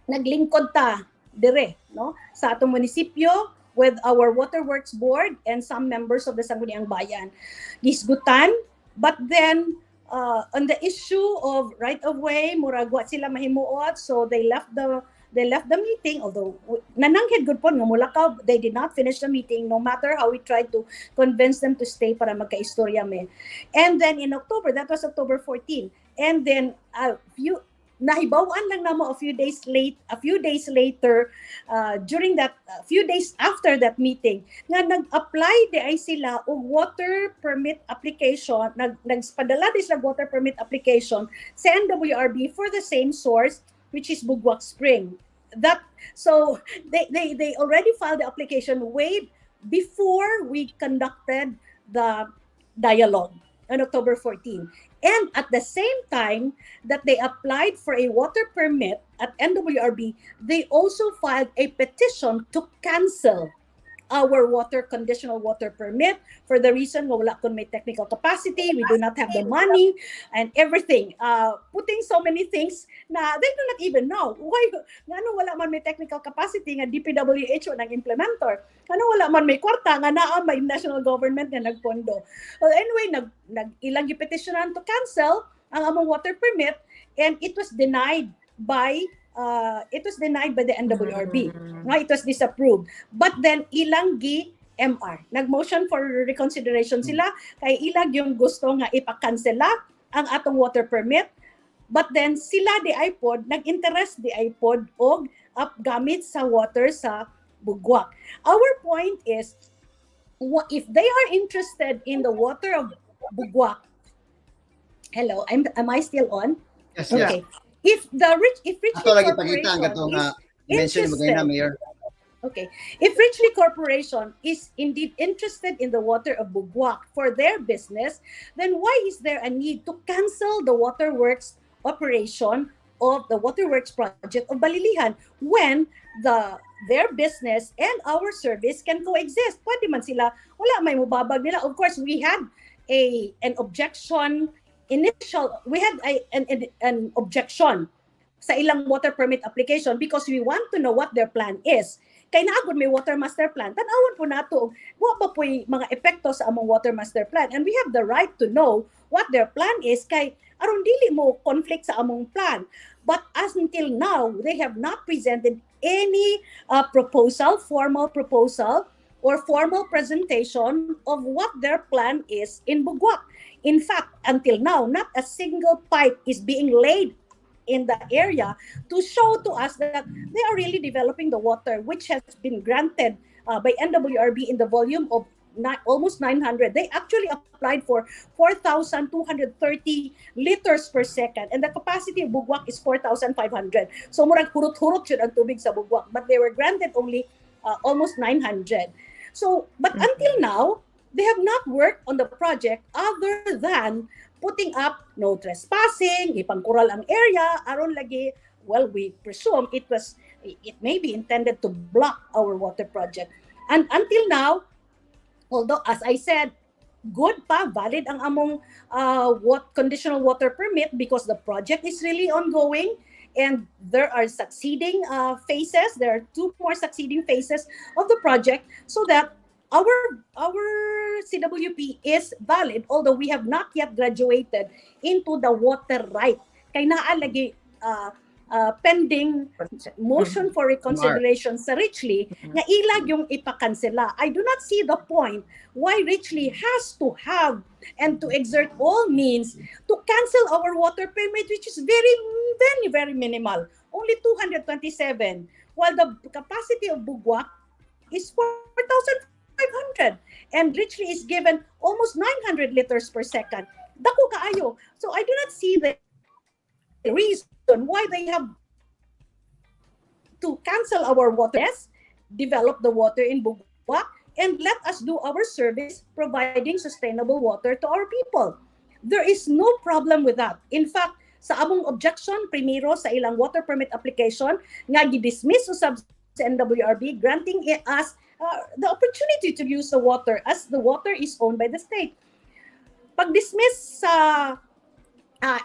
naglingkod ta dire, no, sa atong munisipyo with our Waterworks Board and some members of the Sangguniang Bayan. Gisgutan, but then on the issue of right-of-way, murag wa sila mahimuot, so they left the meeting, although nananghid good po nga mulakaw, they did not finish the meeting no matter how we tried to convince them to stay para magkaistorya me. And then in October, that was October 14, and then nahibawan lang namo a few days later during that few days after that meeting nga nag-apply di ay sila og water permit application, nagpadala di sila water permit application sa NWRB for the same source, which is Bugwak Spring. So they already filed the application way before we conducted the dialogue on October 14. And at the same time that they applied for a water permit at NWRB, they also filed a petition to cancel our conditional water permit for the reason nga wala kun may technical capacity, we do not have the money and everything. Putting so many things na they do not even know. Why ngano wala man may technical capacity nga DPWH o nang implementer? Ngano wala man may kwarta nga naa may national government nga nagpondo. Well, anyway, ilang gipetitionan to cancel ang among water permit and it was denied by the NWRB. It was disapproved. But then ilang MR. Nag-motion for reconsideration sila kay ilang yung gusto nga ipakansela ang atong water permit. But then sila di iPod, nag-interest di iPod og gamit sa water sa Bugwak. Our point is, if they are interested in the water of Bugwak, hello, am I still on? Yes, okay. yes. If Richly Corporation is interested, Mayor. Okay. If Richly Corporation is indeed interested in the water of Bugwak for their business, then why is there a need to cancel the waterworks operation of the waterworks project of Balilihan when their business and our service can coexist? Pwede man sila, wala may mubabag nila. Of course, we had an objection. We had an objection sa ilang water permit application because we want to know what their plan is. Kay naagod may water master plan, tan-awon po nato wa ba po'y mga epekto sa among water master plan, and we have the right to know what their plan is kay aron dili mo conflict sa among plan. But as until now, they have not presented any formal proposal or formal presentation of what their plan is in Bugwak. In fact, until now, not a single pipe is being laid in the area to show to us that they are really developing the water, which has been granted by NWRB in the volume of almost 900. They actually applied for 4,230 liters per second, and the capacity of Bugwak is 4,500. So murag hurot-hurot yun ang tubig sa Bugwak, but they were granted only almost 900. So, but until now, they have not worked on the project other than putting up no trespassing, ipangkural ang area, aron lagi, well, we presume it may be intended to block our water project. And until now, although as I said, good pa, valid ang among conditional water permit because the project is really ongoing and there are succeeding phases. There are 2 more succeeding phases of the project so that our CWP is valid, although we have not yet graduated into the water right. Kay naa lagi pending motion for reconsideration sa Richley nga ilag yung ipakansela. I do not see the point why Richley has to have and to exert all means to cancel our water permit, which is very, very, very minimal. Only 227, while the capacity of Bugwak is 4,500. And Richley is given almost 900 liters per second. Dako kaayo. So I do not see the reason why they have to cancel our water, develop the water in Bugwak, and let us do our service providing sustainable water to our people. There is no problem with that. In fact, sa among objection, primero sa ilang water permit application, nga gidismiss usab sa NWRB, granting us the opportunity to use the water as the water is owned by the state. Pag-dismiss sa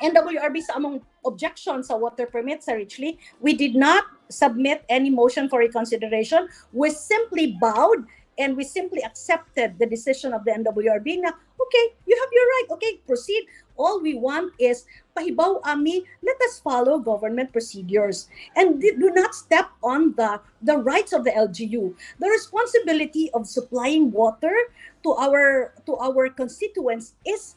NWRB sa among objection sa water permit sa Richley, we did not submit any motion for reconsideration. We simply bowed and we simply accepted the decision of the NWRB na, okay, you have your right, okay, proceed. All we want is, pahibaw ami, let us follow government procedures and do not step on the rights of the LGU. The responsibility of supplying water to our constituents is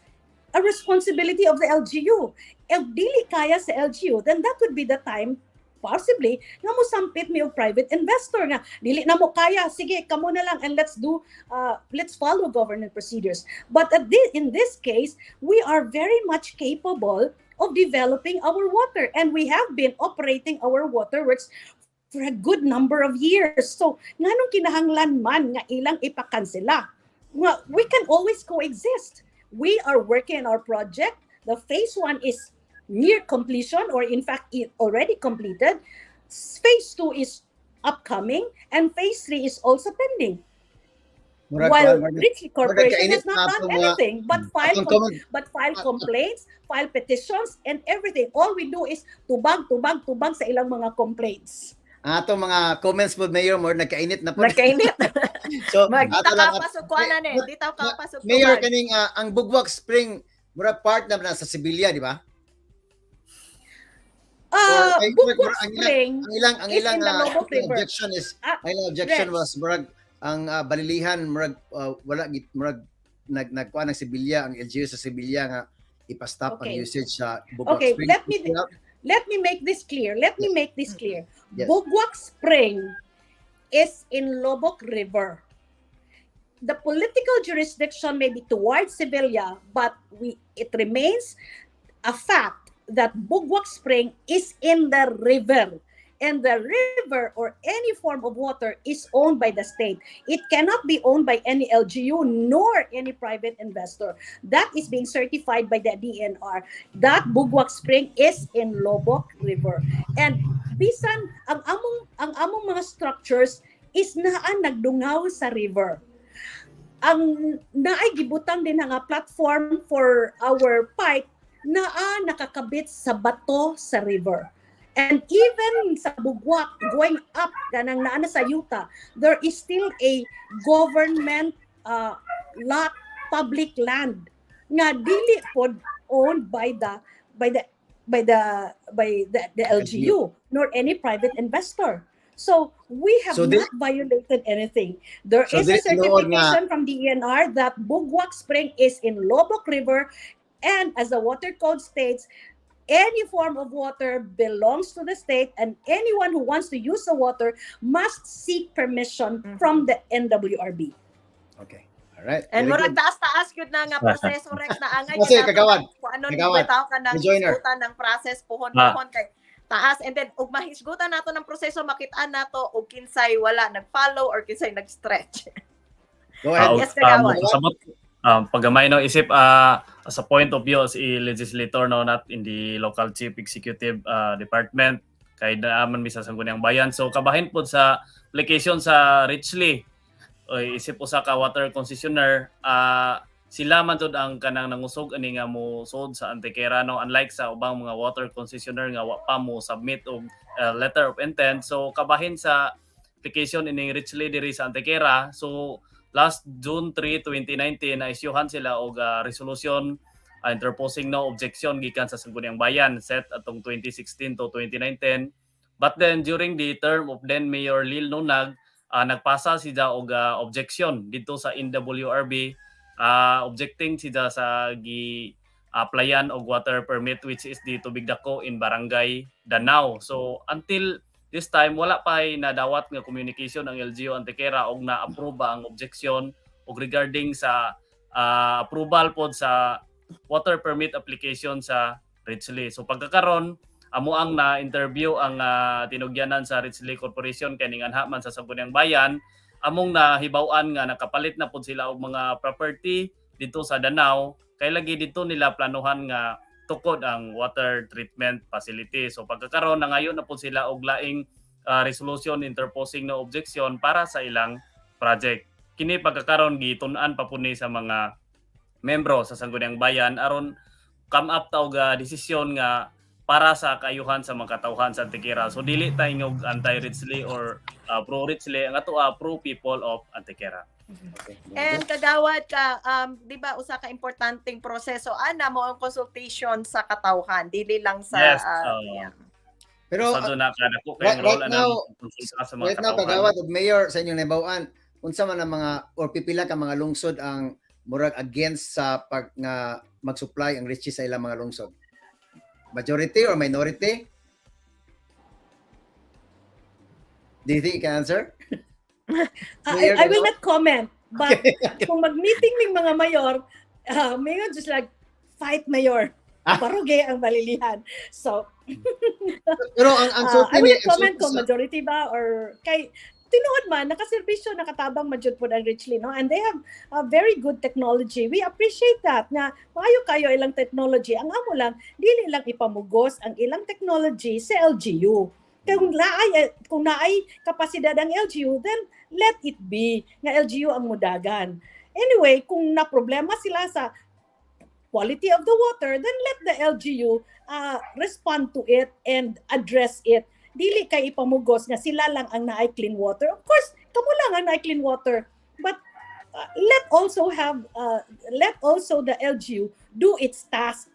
a responsibility of the LGU. If dili kaya sa LGU, then that would be the time possibly nga mo sampit mi og private investor nga dili na mo kaya, sige kamo na lang and let's follow government procedures. But in this case, we are very much capable of developing our water, and we have been operating our waterworks for a good number of years. So nganong kinahanglan man nga ilang ipakansela? Well, we can always coexist. We are working on our project. The phase 1 is near completion, or in fact it already completed. Phase 2 is upcoming, and phase 3 is also pending. While Richley Corporation has not done anything but file complaints, file petitions, and everything. All we do is tubag sa ilang mga complaints. Ato mga comments po, Mayor, more nagkainit na po. Nagkainit. So, Magita ka pasukwanan eh. Dito ka pasukwanan. Mayor, kaning ang Bugwak Spring, mura part na sa Sibilya, di ba? Bugwak Spring ang ilang objection is objection was murag ang balilihan murag wala murag nagkuha ng Sibilya, ang LGU sa Sibilya nga ipastop ang usage sa Bugwak Spring. Let me make this clear. Yes. Bugwak Spring is in Lobok River. The political jurisdiction may be towards Sibilya, but it remains a fact that Bugwak Spring is in the river. And the river or any form of water is owned by the state. It cannot be owned by any LGU nor any private investor. That is being certified by the DNR. That Bugwak Spring is in Lobok River. And bisan ang among mga structures is naan nagdungaw sa river. Ang naay gibutang din nga platform for our pipe naa nakakabit sa bato sa river. And even sa Bugwak, going up, ganang naana sa Utah, there is still a government lot, public land nga dili pod owned by the LGU nor any private investor. So we have So not violated anything. There So is a this noon certification from the ENR that Bugwak Spring is in Lobok River, and as the water code states, any form of water belongs to the state, and anyone who wants to use the water must seek permission from the NWRB. Okay. All right. And Very murag good. taas yun na nga proseso Rex na angay Kasi, kagawad. kung ano Kagawad. bitaw ka ng Joiner. hisgutan ng process puhon-puhon kay taas, and then ug mahisgutan nato ng proseso, makit-an nato og kinsay wala nag-follow or kinsay nag-stretch. Go ahead. Yes, kagawad. Paggamay no isip as a point of view as a legislator no, not in the local chief executive department, kay naaman mi sa sangguniang bayan, so kabahin pod sa application sa Richley o isip usa ka water concessionaire, sila man tud ang kanang nangusog ani nga mo sod sa Antequera no, unlike sa ubang mga water concessionaire nga wa pa mo submit og letter of intent. So kabahin sa application ining Richley diri sa Antequera, so last June 3, 2019 na-isyuhan sila og resolution interposing no objection gikan sa sangguniang bayan set atong 2016 to 2019. But then during the term of then Mayor Lil Nunag, nagpasa siya og objection dito sa NWRB, objecting siya sa gi-applyan og water permit which is the Tubig Dako in Barangay Danao. So until this time wala pa nadawat nga communication ang LGU Antequera og na-approve ang objection og regarding sa approval pod sa water permit application sa Richley. So pagkakaron amo ang na-interview ang tinugyanan sa Richley Corporation kaning anha man sa Sangguniang Bayan, among nahibaw-an nga nakapalit na pod sila og mga property dito sa Danao, kay lagi dito nila planuhan nga tukod ang water treatment facility. So pagkakaroon na ngayon na po sila og laing resolution interposing no objection para sa ilang project. Kini pagkakaroon gitun-an pa po ni sa mga membro sa Sangguniang Bayan aron come up ta og desisyon nga para sa kaayuhan sa mga katawhan sa Antequera. So dili ta ingog anti-Richley or pro-Richley, ang ato pro-people of Antequera. And kagawad ka, di ba usa ka importanteng proseso ana mo ang consultation sa katawhan, dili lang sa Yes, yeah. Pero so doon na kadako right kay role now, konsulta sa mga right now, katawhan. kagawad og mayor sa inyong nahibaw-an, unsa man ang mga or pipila ka mga lungsod ang murag against sa pag nga mag-supply ang Richie sa ilang mga lungsod? Majority or minority? Do you think you can answer? I will not comment, but kung mag-meeting ng mga mayor, mayor just like, fight mayor. Paruge ang balilihan. So, Pero ang I will not comment kung majority ba or kay tinuod man, nakaserbisyo, nakatabang madyod po ang Richley, no? And they have a very good technology. We appreciate that. Na maayo kayo ilang technology. Ang amo lang, dili lang ipamugos ang ilang technology sa LGU. Kung naay kapasidad ang LGU, then let it be. Nga LGU ang mudagan. Anyway, kung na-problema sila sa quality of the water, then let the LGU respond to it and address it. Dili kay ipamugos nga sila lang ang naay clean water. Of course, kamo lang ang naay clean water. But let also the LGU do its task.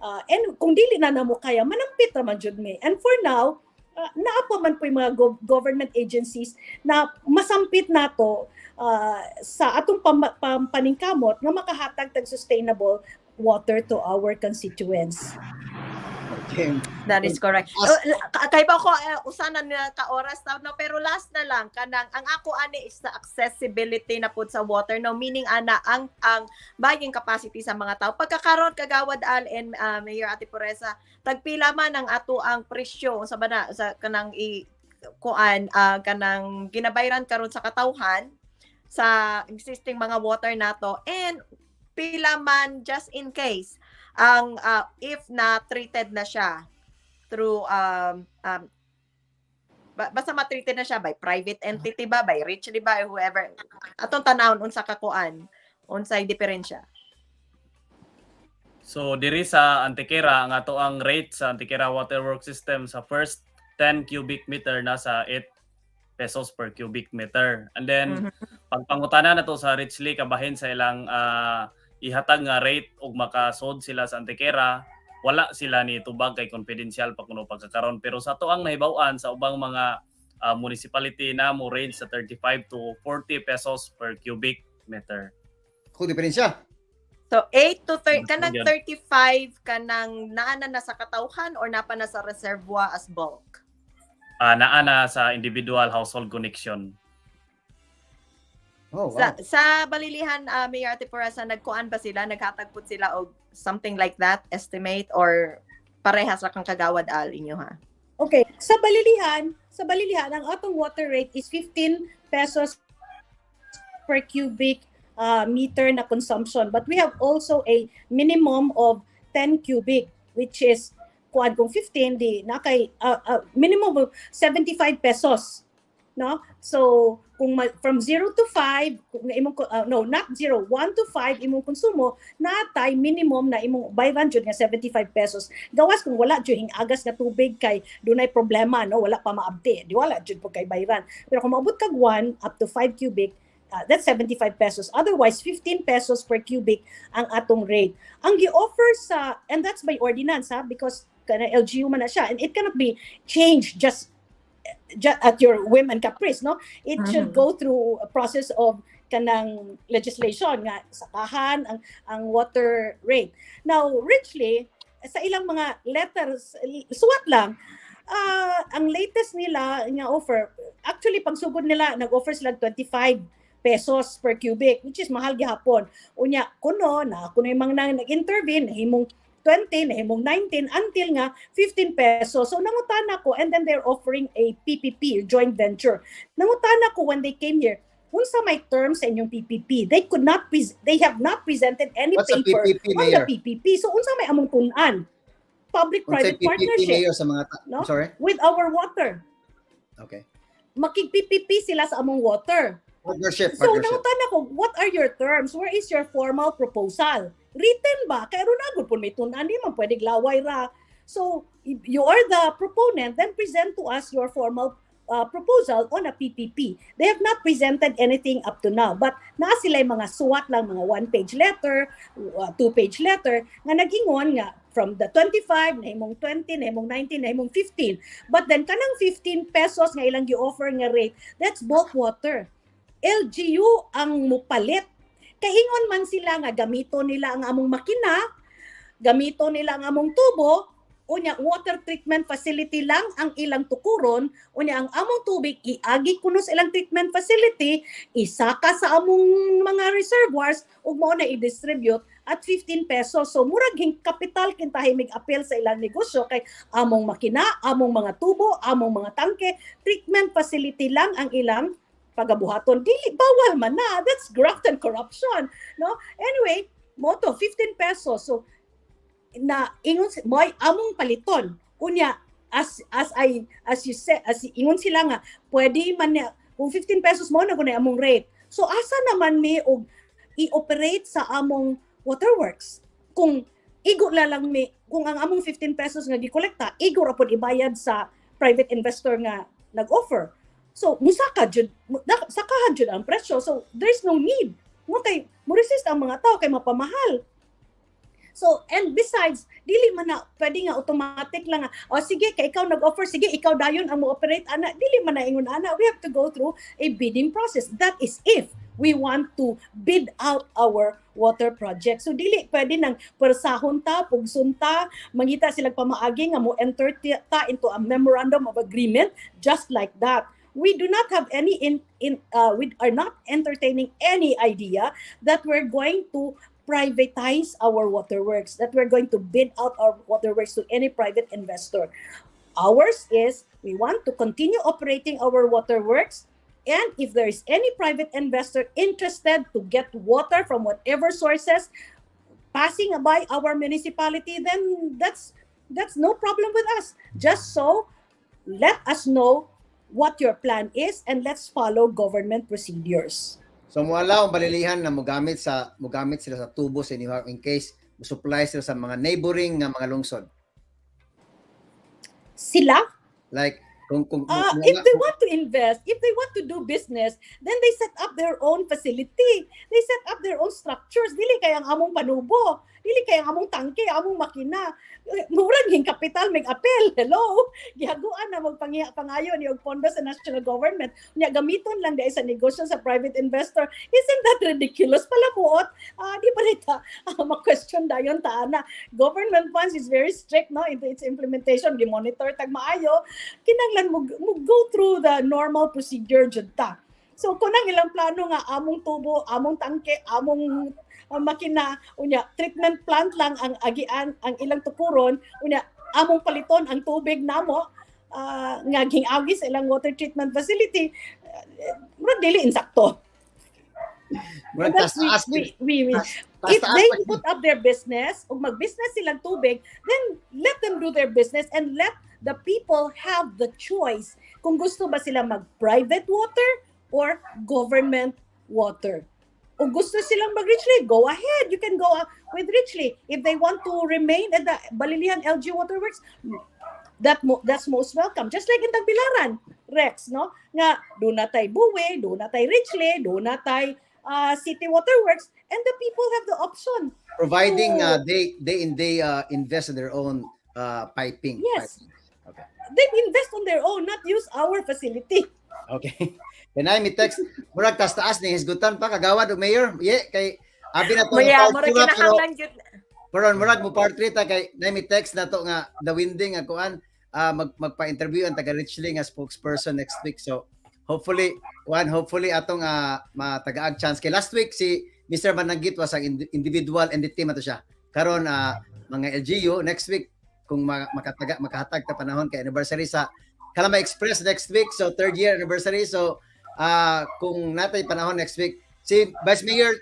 And kung dili na namo kaya, manampit ra man jud mi. And for now, naapa man po yung mga government agencies na masampit nato sa atong paningkamot nga makahatag tag sustainable water to our constituents. That is correct. Kay ba ko usanan na ka oras ta no, pero last na lang kanang ang ako ani is the accessibility na pud sa water, no, meaning ana ang buying capacity sa mga tao pagkakaron kagawad Al and Mayor Ate Puresa, tagpila man ang ato ang presyo sa bana sa kanang kanang ginabayran karon sa katawhan sa existing mga water nato, and pila man just in case ang if na treated na siya through basta ma-treated na siya by private entity ba, by Richley ba, or whoever, atong tanawon unsa ka kuan unsay diferensya. So diri sa Antequera, ang ato ang rate sa Antequera Waterworks System sa first 10 cubic meter nasa 8 pesos per cubic meter. And then pagpangutana na to sa Richly kabahin sa ilang ihatag nga rate ug makasod sila sa Antequera, wala sila ni tubag kay confidential pa kuno pagkakaron. Pero sa ato ang nahibaw-an sa ubang mga municipality na mo range sa 35 to 40 pesos per cubic meter. Kung diferensya. So 8 to 30 kanang Yan. 35 kanang naana na sa katawhan or napa na sa reservoir as bulk. Naa na sa individual household connection. Oh, wow. Sa balilihan, Mayor Ate Purasa, nagkuan ba sila? Naghatagpot sila o something like that, estimate, or parehas ra kang kagawad al inyo ha? Okay, sa balilihan, ang atong water rate is 15 pesos per cubic meter na consumption. But we have also a minimum of 10 cubic, which is kung 15 di na kay minimum of 75 pesos, no? So kung from 0 to 5 kung imong no, not 0, 1 to 5 imong konsumo, natay minimum na imong bayran jud nga 75 pesos. Gawas kung wala jud agas nga tubig kay dunay problema, no, wala pa maabti, di wala jud po kay bayran. Pero kung maabot kag 1 up to 5 cubic, that's 75 pesos. Otherwise, 15 pesos per cubic ang atong rate. Ang gi-offer sa, and that's by ordinance, ha, because kana LGU man na siya, and it cannot be changed just at your whim and caprice, no? It should go through a process of kanang legislation nga sakahan ang water rate. Now, Richly, sa ilang mga letters, suwat lang, ang latest nila nga offer, actually pagsugod nila, nag-offer sila 25 pesos per cubic, which is mahal gihapon. Unya, kuno yung mga nag-intervene, nahimong 20, nahimong 19, until nga 15 pesos. So nangutana ko, and then they're offering a PPP, joint venture. Nangutana ko when they came here, unsa may terms sa inyong PPP? They have not presented any What's a paper PPP, on Mayor? the PPP. So unsa may among tunan? Public-private PPP, partnership, Mayor, sa mga no? I'm sorry? With our water. Okay. Makig-PPP sila sa among water. Partnership. So, nangutan ako, what are your terms? Where is your formal proposal? Written ba? Kaya ron agad po may tunan, di man pwede glaway ra. So, if you are the proponent, then present to us your formal proposal on a PPP. They have not presented anything up to now. But naa sila mga suwat lang, mga one-page letter, two-page letter, nga nag-ingon nga from the 25, nahimong 20, nahimong 19, nahimong 15. But then, kanang 15 pesos nga ilang gi-offer nga rate, that's bulk water. LGU ang mupalit. Kay ingon man sila nga gamito nila ang among makina, gamito nila ang among tubo, unya water treatment facility lang ang ilang tukuron, unya ang among tubig iagi kuno sa ilang treatment facility, isaka sa among mga reservoirs ug mao na i-distribute at 15 pesos. So murag hing kapital kintahi mig-appeal sa ilang negosyo kay among makina, among mga tubo, among mga tangke, treatment facility lang ang ilang pagabuhaton. Dili bawal man na. That's graft and corruption, no? Anyway, moto 15 pesos. So na ingon moy among paliton. Unya as you said, as ingon sila nga pwede man na, kung 15 pesos mo na gunay among rate. So asa naman mi og i-operate sa among waterworks? Kung igo lang mi, kung ang among 15 pesos nga gikolekta, igo ra pod ibayad sa private investor nga nag-offer. So, sakahan jud ang presyo. So, there's no need. Mo kay mo-resist ang mga tao kay mapamahal. So, and besides, dili man na pwede nga automatic lang nga, sige, kay ikaw nag-offer, sige, ikaw dayon ang mo-operate, ana. Dili man na ingon, ana. We have to go through a bidding process. That is if we want to bid out our water project. So, dili pwede nang persahon ta, pugsun ta, mangita silang pamaagi nga mo-enter ta into a memorandum of agreement just like that. We do not have any we are not entertaining any idea that we're going to privatize our waterworks, that we're going to bid out our waterworks to any private investor. Ours is, we want to continue operating our waterworks, and if there is any private investor interested to get water from whatever sources passing by our municipality, then that's no problem with us. Just so, let us know what your plan is and let's follow government procedures. So wala ang balilihan na mugamit sila sa tubo sa inyo in case supply sila sa mga neighboring nga mga lungsod? Sila, Like kung if they want to invest, if they want to do business, then they set up their own facility. They set up their own structures. Dili kay ang among panubo, dili kay ang among tangke, among makina. Murag yung kapital may apel. Hello. Gihaguan na magpangayo ni og pondo sa national government. Nya gamiton lang dai sa negosyo sa private investor. Isn't that ridiculous pala buot? Di ba nita ma-question dayon ta na government funds is very strict no into its implementation. Gi-monitor tag maayo. Kinahanglan mo go through the normal procedure jud ta. So kunang ilang plano nga among tubo, among tangke, among makina, unya treatment plant lang ang agian, ang ilang tukuron, unya among paliton ang tubig namo nga gingagi sa ilang water treatment facility. Murag dili insakto. murag That's taas if they put up their business, ug mag-business silang tubig, then let them do their business and let the people have the choice kung gusto ba sila mag-private water or government water. Kung gusto silang mag-Richley, go ahead. You can go with Richley. If they want to remain at the Balilihan LGU Waterworks, that's most welcome. Just like in Tagbilaran, Rex, no? Nga, doon na tayo Buwe, doon na tayo Richley, doon na tayo City Waterworks, and the people have the option. providing they invest in their own piping. Yes. Piping. Okay. They invest on their own, not use our facility. Okay. Kanay mi text murag taas ni hisgutan pa kagawad og mayor. Kay abi na to Maya, part mura two na, kinahanglan jud. pero murag mo part 3 ta kay nay mi text na to nga the winding nga kuan magpa-interview ang taga Richley nga spokesperson next week. So hopefully atong matagaag chance kay last week si Mr. Mananggit was ang individual and the team ato siya. Karon mga LGU next week kung makahatag ta panahon kay anniversary sa Kalamay Xpress next week, so 3rd year anniversary. So kung natay panahon next week, si Vice Mayor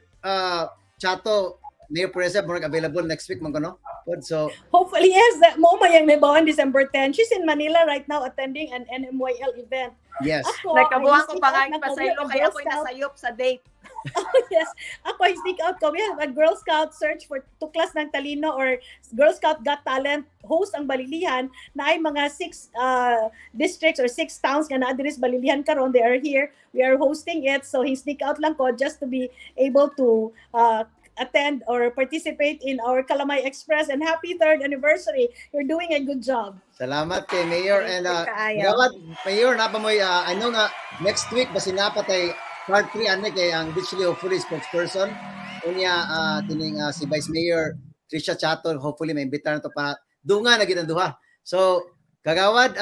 Chato, Mayor Pereza, murag available next week man kono. So Hopefully, yes. That mo mayang may bawan December 10. She's in Manila right now attending an NMYL event. yes. Ako, Nagkabuhan ko I pa nga sneak out, pasaylo nag-Girl kaya ako'y Scout. nasayop sa date. Yes. Ako, I sneak out ko. We have a Girl Scout search for Tuklas ng Talino or Girl Scout Got Talent host ang Balilihan na ay mga 6 districts or 6 towns nga na-address Balilihan karon. They are here. We are hosting it. So, he sneak out lang ko just to be able to attend or participate in our Kalamay Xpress, and happy 3rd anniversary. You're doing a good job. Salamat kay Mayor and gawad Mayor na pa mo I know nga next week basi napatay part 3 ani kay ang Richley hopefully spokesperson unya kining si Vice Mayor Trisha Chato hopefully maimbitahan to pa dunga na gid ang duha. So kagawad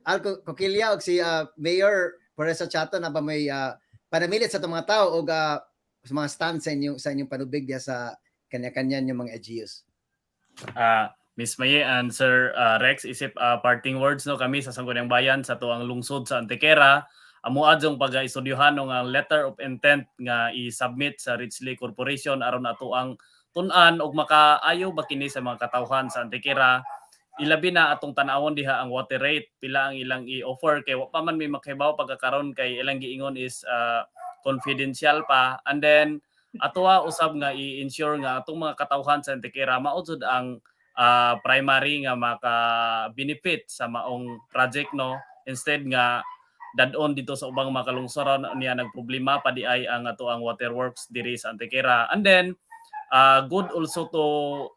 Alco Coquilla og si Mayor Pereza Chato na ba may panamilit sa mga tao og sa mga stand sa inyong panubig diya sa kanya-kanya yung mga LGUs. Miss Maye and Sir Rex, isip parting words no kami sa Sangguniang Bayan sa tuang lungsod sa Antequera. Amo adjong pag-istudyohan nga letter of intent nga i-submit sa Richley Corporation aron ato ang tun-an og makaayo ba kini sa mga katawhan sa Antequera. Ilabi na atong tan-awon diha ang water rate, pila ang ilang i-offer kay wa pa man may makahibaw pagkakaron kay ilang giingon is confidential pa, and then atoa usab nga i-ensure nga atong mga katawhan sa Antequera maud ang primary nga maka-benefit sa maong project no, instead nga dadon dito sa ubang makalungsoran niya nagproblema pa di ay ang ato ang waterworks diri sa Antequera. And then good also to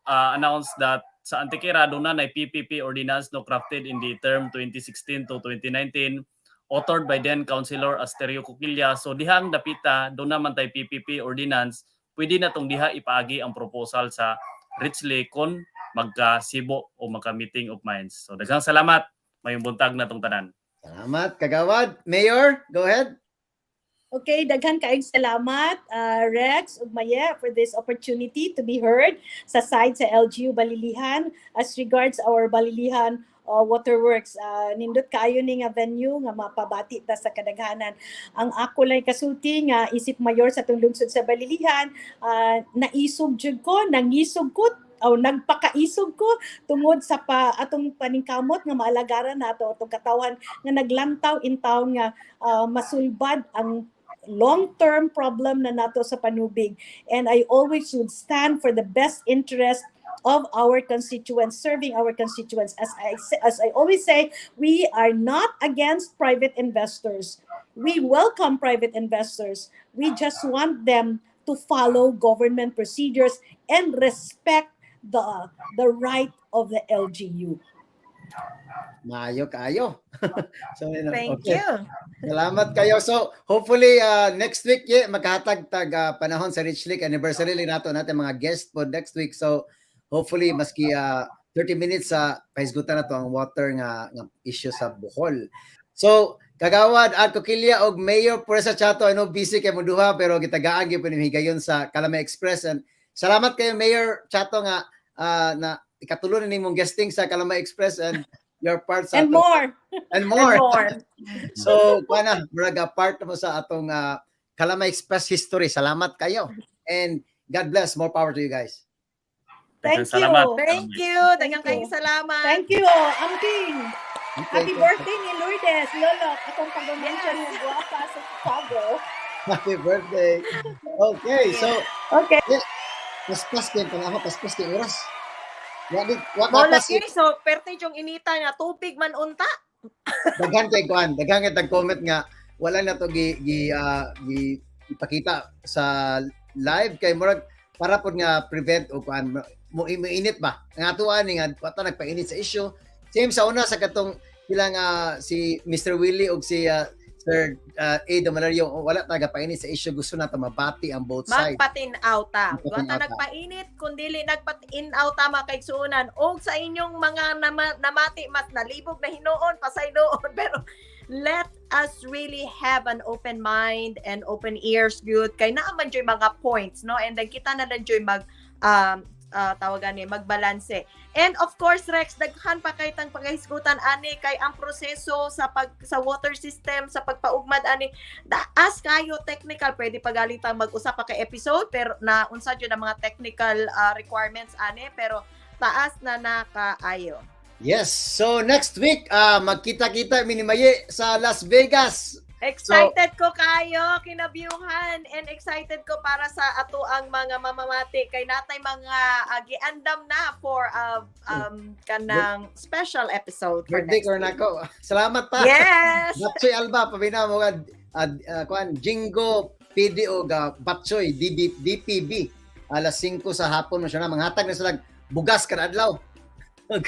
announce that sa Antequera doon na PPP ordinance no crafted in the term 2016 to 2019 authored by then Councilor Asterio Coquilla. So dihang dapita doon naman tay PPP ordinance, pwede na tong diha ipaagi ang proposal sa Richley kon magka-sibo o magka-meeting of minds. So daghang salamat, mayong buntag na tong tanan. Salamat kagawad. Mayor, go ahead. Okay, daghan kaayong salamat, Rex ug Maye, for this opportunity to be heard sa side sa LGU Balilihan as regards our Balilihan Waterworks. Nindot kayo ni nga venue nga mapabati ta sa kadaghanan. Ang ako lay kasulti nga isip mayor sa atong lungsod sa Balilihan, naisog jud ko, nangisog ko o nagpakaisog ko tungod sa atong paningkamot nga maalagaran nato atong katawan nga naglantaw in town nga masulbad ang long-term problem na nato sa Panubig. And I always would stand for the best interest of our constituents, serving our constituents. As I always say, we are not against private investors. We welcome private investors. We just want them to follow government procedures and respect the right of the LGU. Maayo kayo. So, Thank okay. you. Salamat kayo. So, hopefully, next week, magkahatag panahon sa Rich Lake anniversary nato natin mga guest po next week. So, hopefully, maski 30 minutes sa pahisgutan na to ang water nga issue sa Bohol. So, Kagawad at Kokilya og Mayor Puresa Chato, I know busy kay mo duha pero gitagaan gyud higayon sa Kalamay Xpress. And salamat kayo Mayor Chato nga na ikatulon nimong guesting sa Kalamay Express and your part sa And more. and more. And more. So, kuana, muraga part mo sa atong Kalamay Express history. Salamat kayo. And God bless. More power to you guys. Thank you. Salamat. Thank you. Daghang Thank you. kayong salamat. Thank you, Amping. Happy birthday ni Lourdes. Lolo, akong pag-mention ng guwapa sa Chicago. Happy birthday. Okay, so, Okay. paspas kayo pa ako, paspas kayo oras. Wag Mola pas kini so perti yung inita nga tubig man unta. daghan kay kuan, daghan kay tag-comment nga wala na to ipakita sa live kay murag para pod nga prevent o kuan mo init ba. Nga tuan nga pata nagpainit sa issue. Same sa una sa katong ilang si Mr. Willie og si Sir A. Damalario, wala taga painit sa issue, gusto na ta mabati ang both sides. Magpatin-out ta. Magpatin-out Duwa ta ta. nagpainit kundi nagpatin-out ta mga kaigsuunan og sa inyong mga namati mas nalibog na hinuon pasayloon pero let us really have an open mind and open ears good kay naa man joy mga points no and then kita na lang joy tawagan ni magbalanse. And of course Rex daghan pa kay tang paghisgutan ani kay ang proseso sa water system sa pagpaugmad ani as kayo technical pwede pagalitang mag-usap pa kay episode pero na unsa jud ang mga technical requirements ani pero taas na nakaayo. Yes. So next week, magkita-kita minimaye sa Las Vegas. Excited ko kayo, kinabyuhan, and excited ko para sa ato ang mga mamamati kay natay mga giandam na for kanang special episode for Birthday next ko week. na ako. Salamat pa. Yes! Batsoy Alba, pabina mo kuan Jingo PDO Batsoy DPB. Alas 5 sa hapon mo siya na manghatag na sila bugas kada adlaw.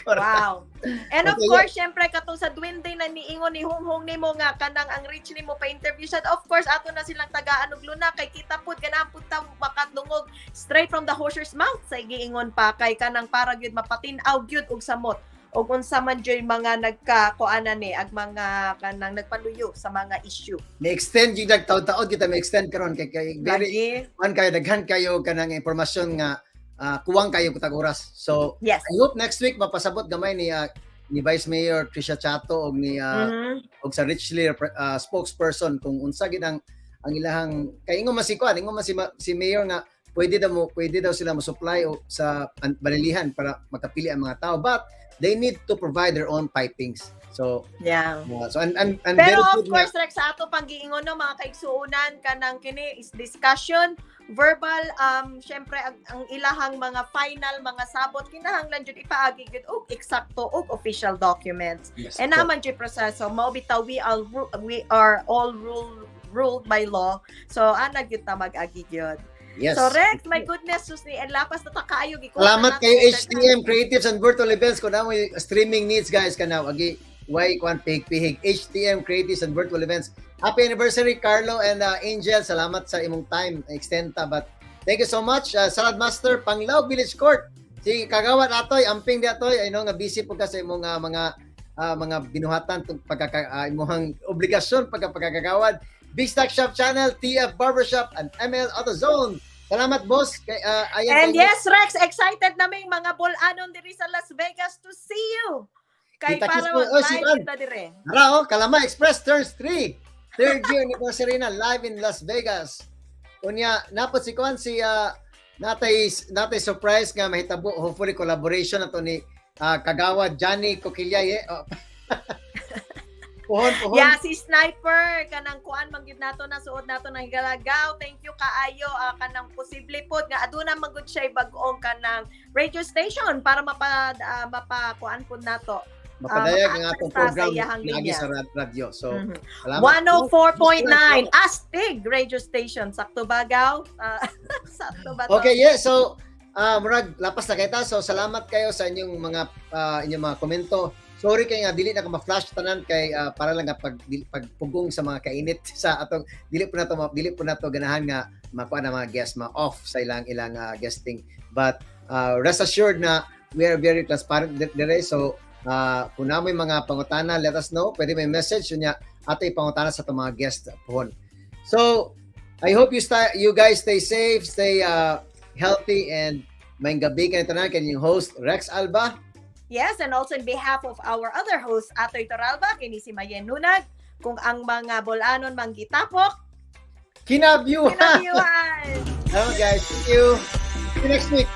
Wow. And of Okay, course, syempre katong sa Dwinday na niingon ni Hunghong nimo nga kanang ang reach nimo pa interview siya. Of course, ato na silang tagaan og luna kay kita pud ganang pud ta makadungog straight from the horse's mouth sa giingon pa kay kanang para gyud mapatin-aw gyud og samot. Og unsa man joy mga nagkakuanan ni ag mga kanang nagpaluyo sa mga issue. Ni-extend yung nagtaon-taon kita may-extend karon kay very Lagi. daghan kayo kanang impormasyon nga kuwang kayo kutag oras. So, Yes. I hope next week mapasabot gamay ni Vice Mayor Trisha Chato og ni og sa Richly spokesperson kung unsa gid ang ilahang kay ingon masikuan ingon si Mayor nga pwede daw sila mo-supply sa balilihan para makapili ang mga tao but they need to provide their own pipings. So, Yeah. so and Pero very of good course, Rex, sa ato pang giingon no, mga kaigsuunan kanang kini is discussion, verbal, syempre ang ilahang mga final, mga sabot, kinahanglan jud ipaagi gid og eksakto og official documents. Yes, And naman jud proseso, mao bitaw we are all ruled by law. So ana gyud ta mag-agi gyud. Yes. So Rex, my goodness, sus ni lapas na ta kaayo gikuha. Salamat kayo HTM Creatives and Virtual Events kung namo streaming needs guys kanaw agi why kwan pihig HTM Creatives and Virtual Events. Happy anniversary Carlo and Angel. Salamat sa imong time extend ta but thank you so much Salad Master Panglao Village Court. Si Kagawad atoy amping di atoy I know nga busy po ka sa imong mga binuhatan tung imong obligasyon pagkakagawad. Big Stack Shop Channel, TF Barbershop, and ML AutoZone. Salamat, boss. And yes, Rex, excited na may mga Bol-anon diri sa Las Vegas to see you. Kay Kita-kits para mo. Oh, si mag-live kita dire. Tara, Kalamay Express turns 3. Third year anniversary na live in Las Vegas. Unya, napot si Kwan, si natay surprise nga mahitabo. Hopefully, collaboration na to ni Kagawad Johnny Kokilyaye. Pohon. Yeah, si Sniper kanang kuan manggid nato na suod nato ng higalagaw. Thank you kaayo kanang posible pod nga aduna man gud siya bag-ong kanang radio station para mapa kuan pod nato. Mapadayag ang atong sa program iyahang lagi linya. sa radyo. So, salamat. 104.9 Astig radio station sakto bagaw. Sakto ba to? Okay, yeah. So, murag lapas na kita. So, salamat kayo sa inyong mga komento. Sorry kay nga dili na ka ma-flash tanan kay para lang nga pagpugong sa mga kainit sa atong dili po na to ganahan nga makuha na mga guest ma-off sa ilang guesting. But rest assured na we are very transparent dire. So, kung na may mga pangutana, let us know. Pwede may message yun niya ato ipangutana sa itong mga guest pohon. So, I hope you guys stay safe, stay healthy, and may gabi ka nito na kanyang host, Rex Alba. Yes, and also in behalf of our other host, Atoy Toralba, kini si Mayen Nunag, kung ang mga Bol-anon manggitapok, Kinabyuhan! kinabiuhan! Hello guys, see you next week.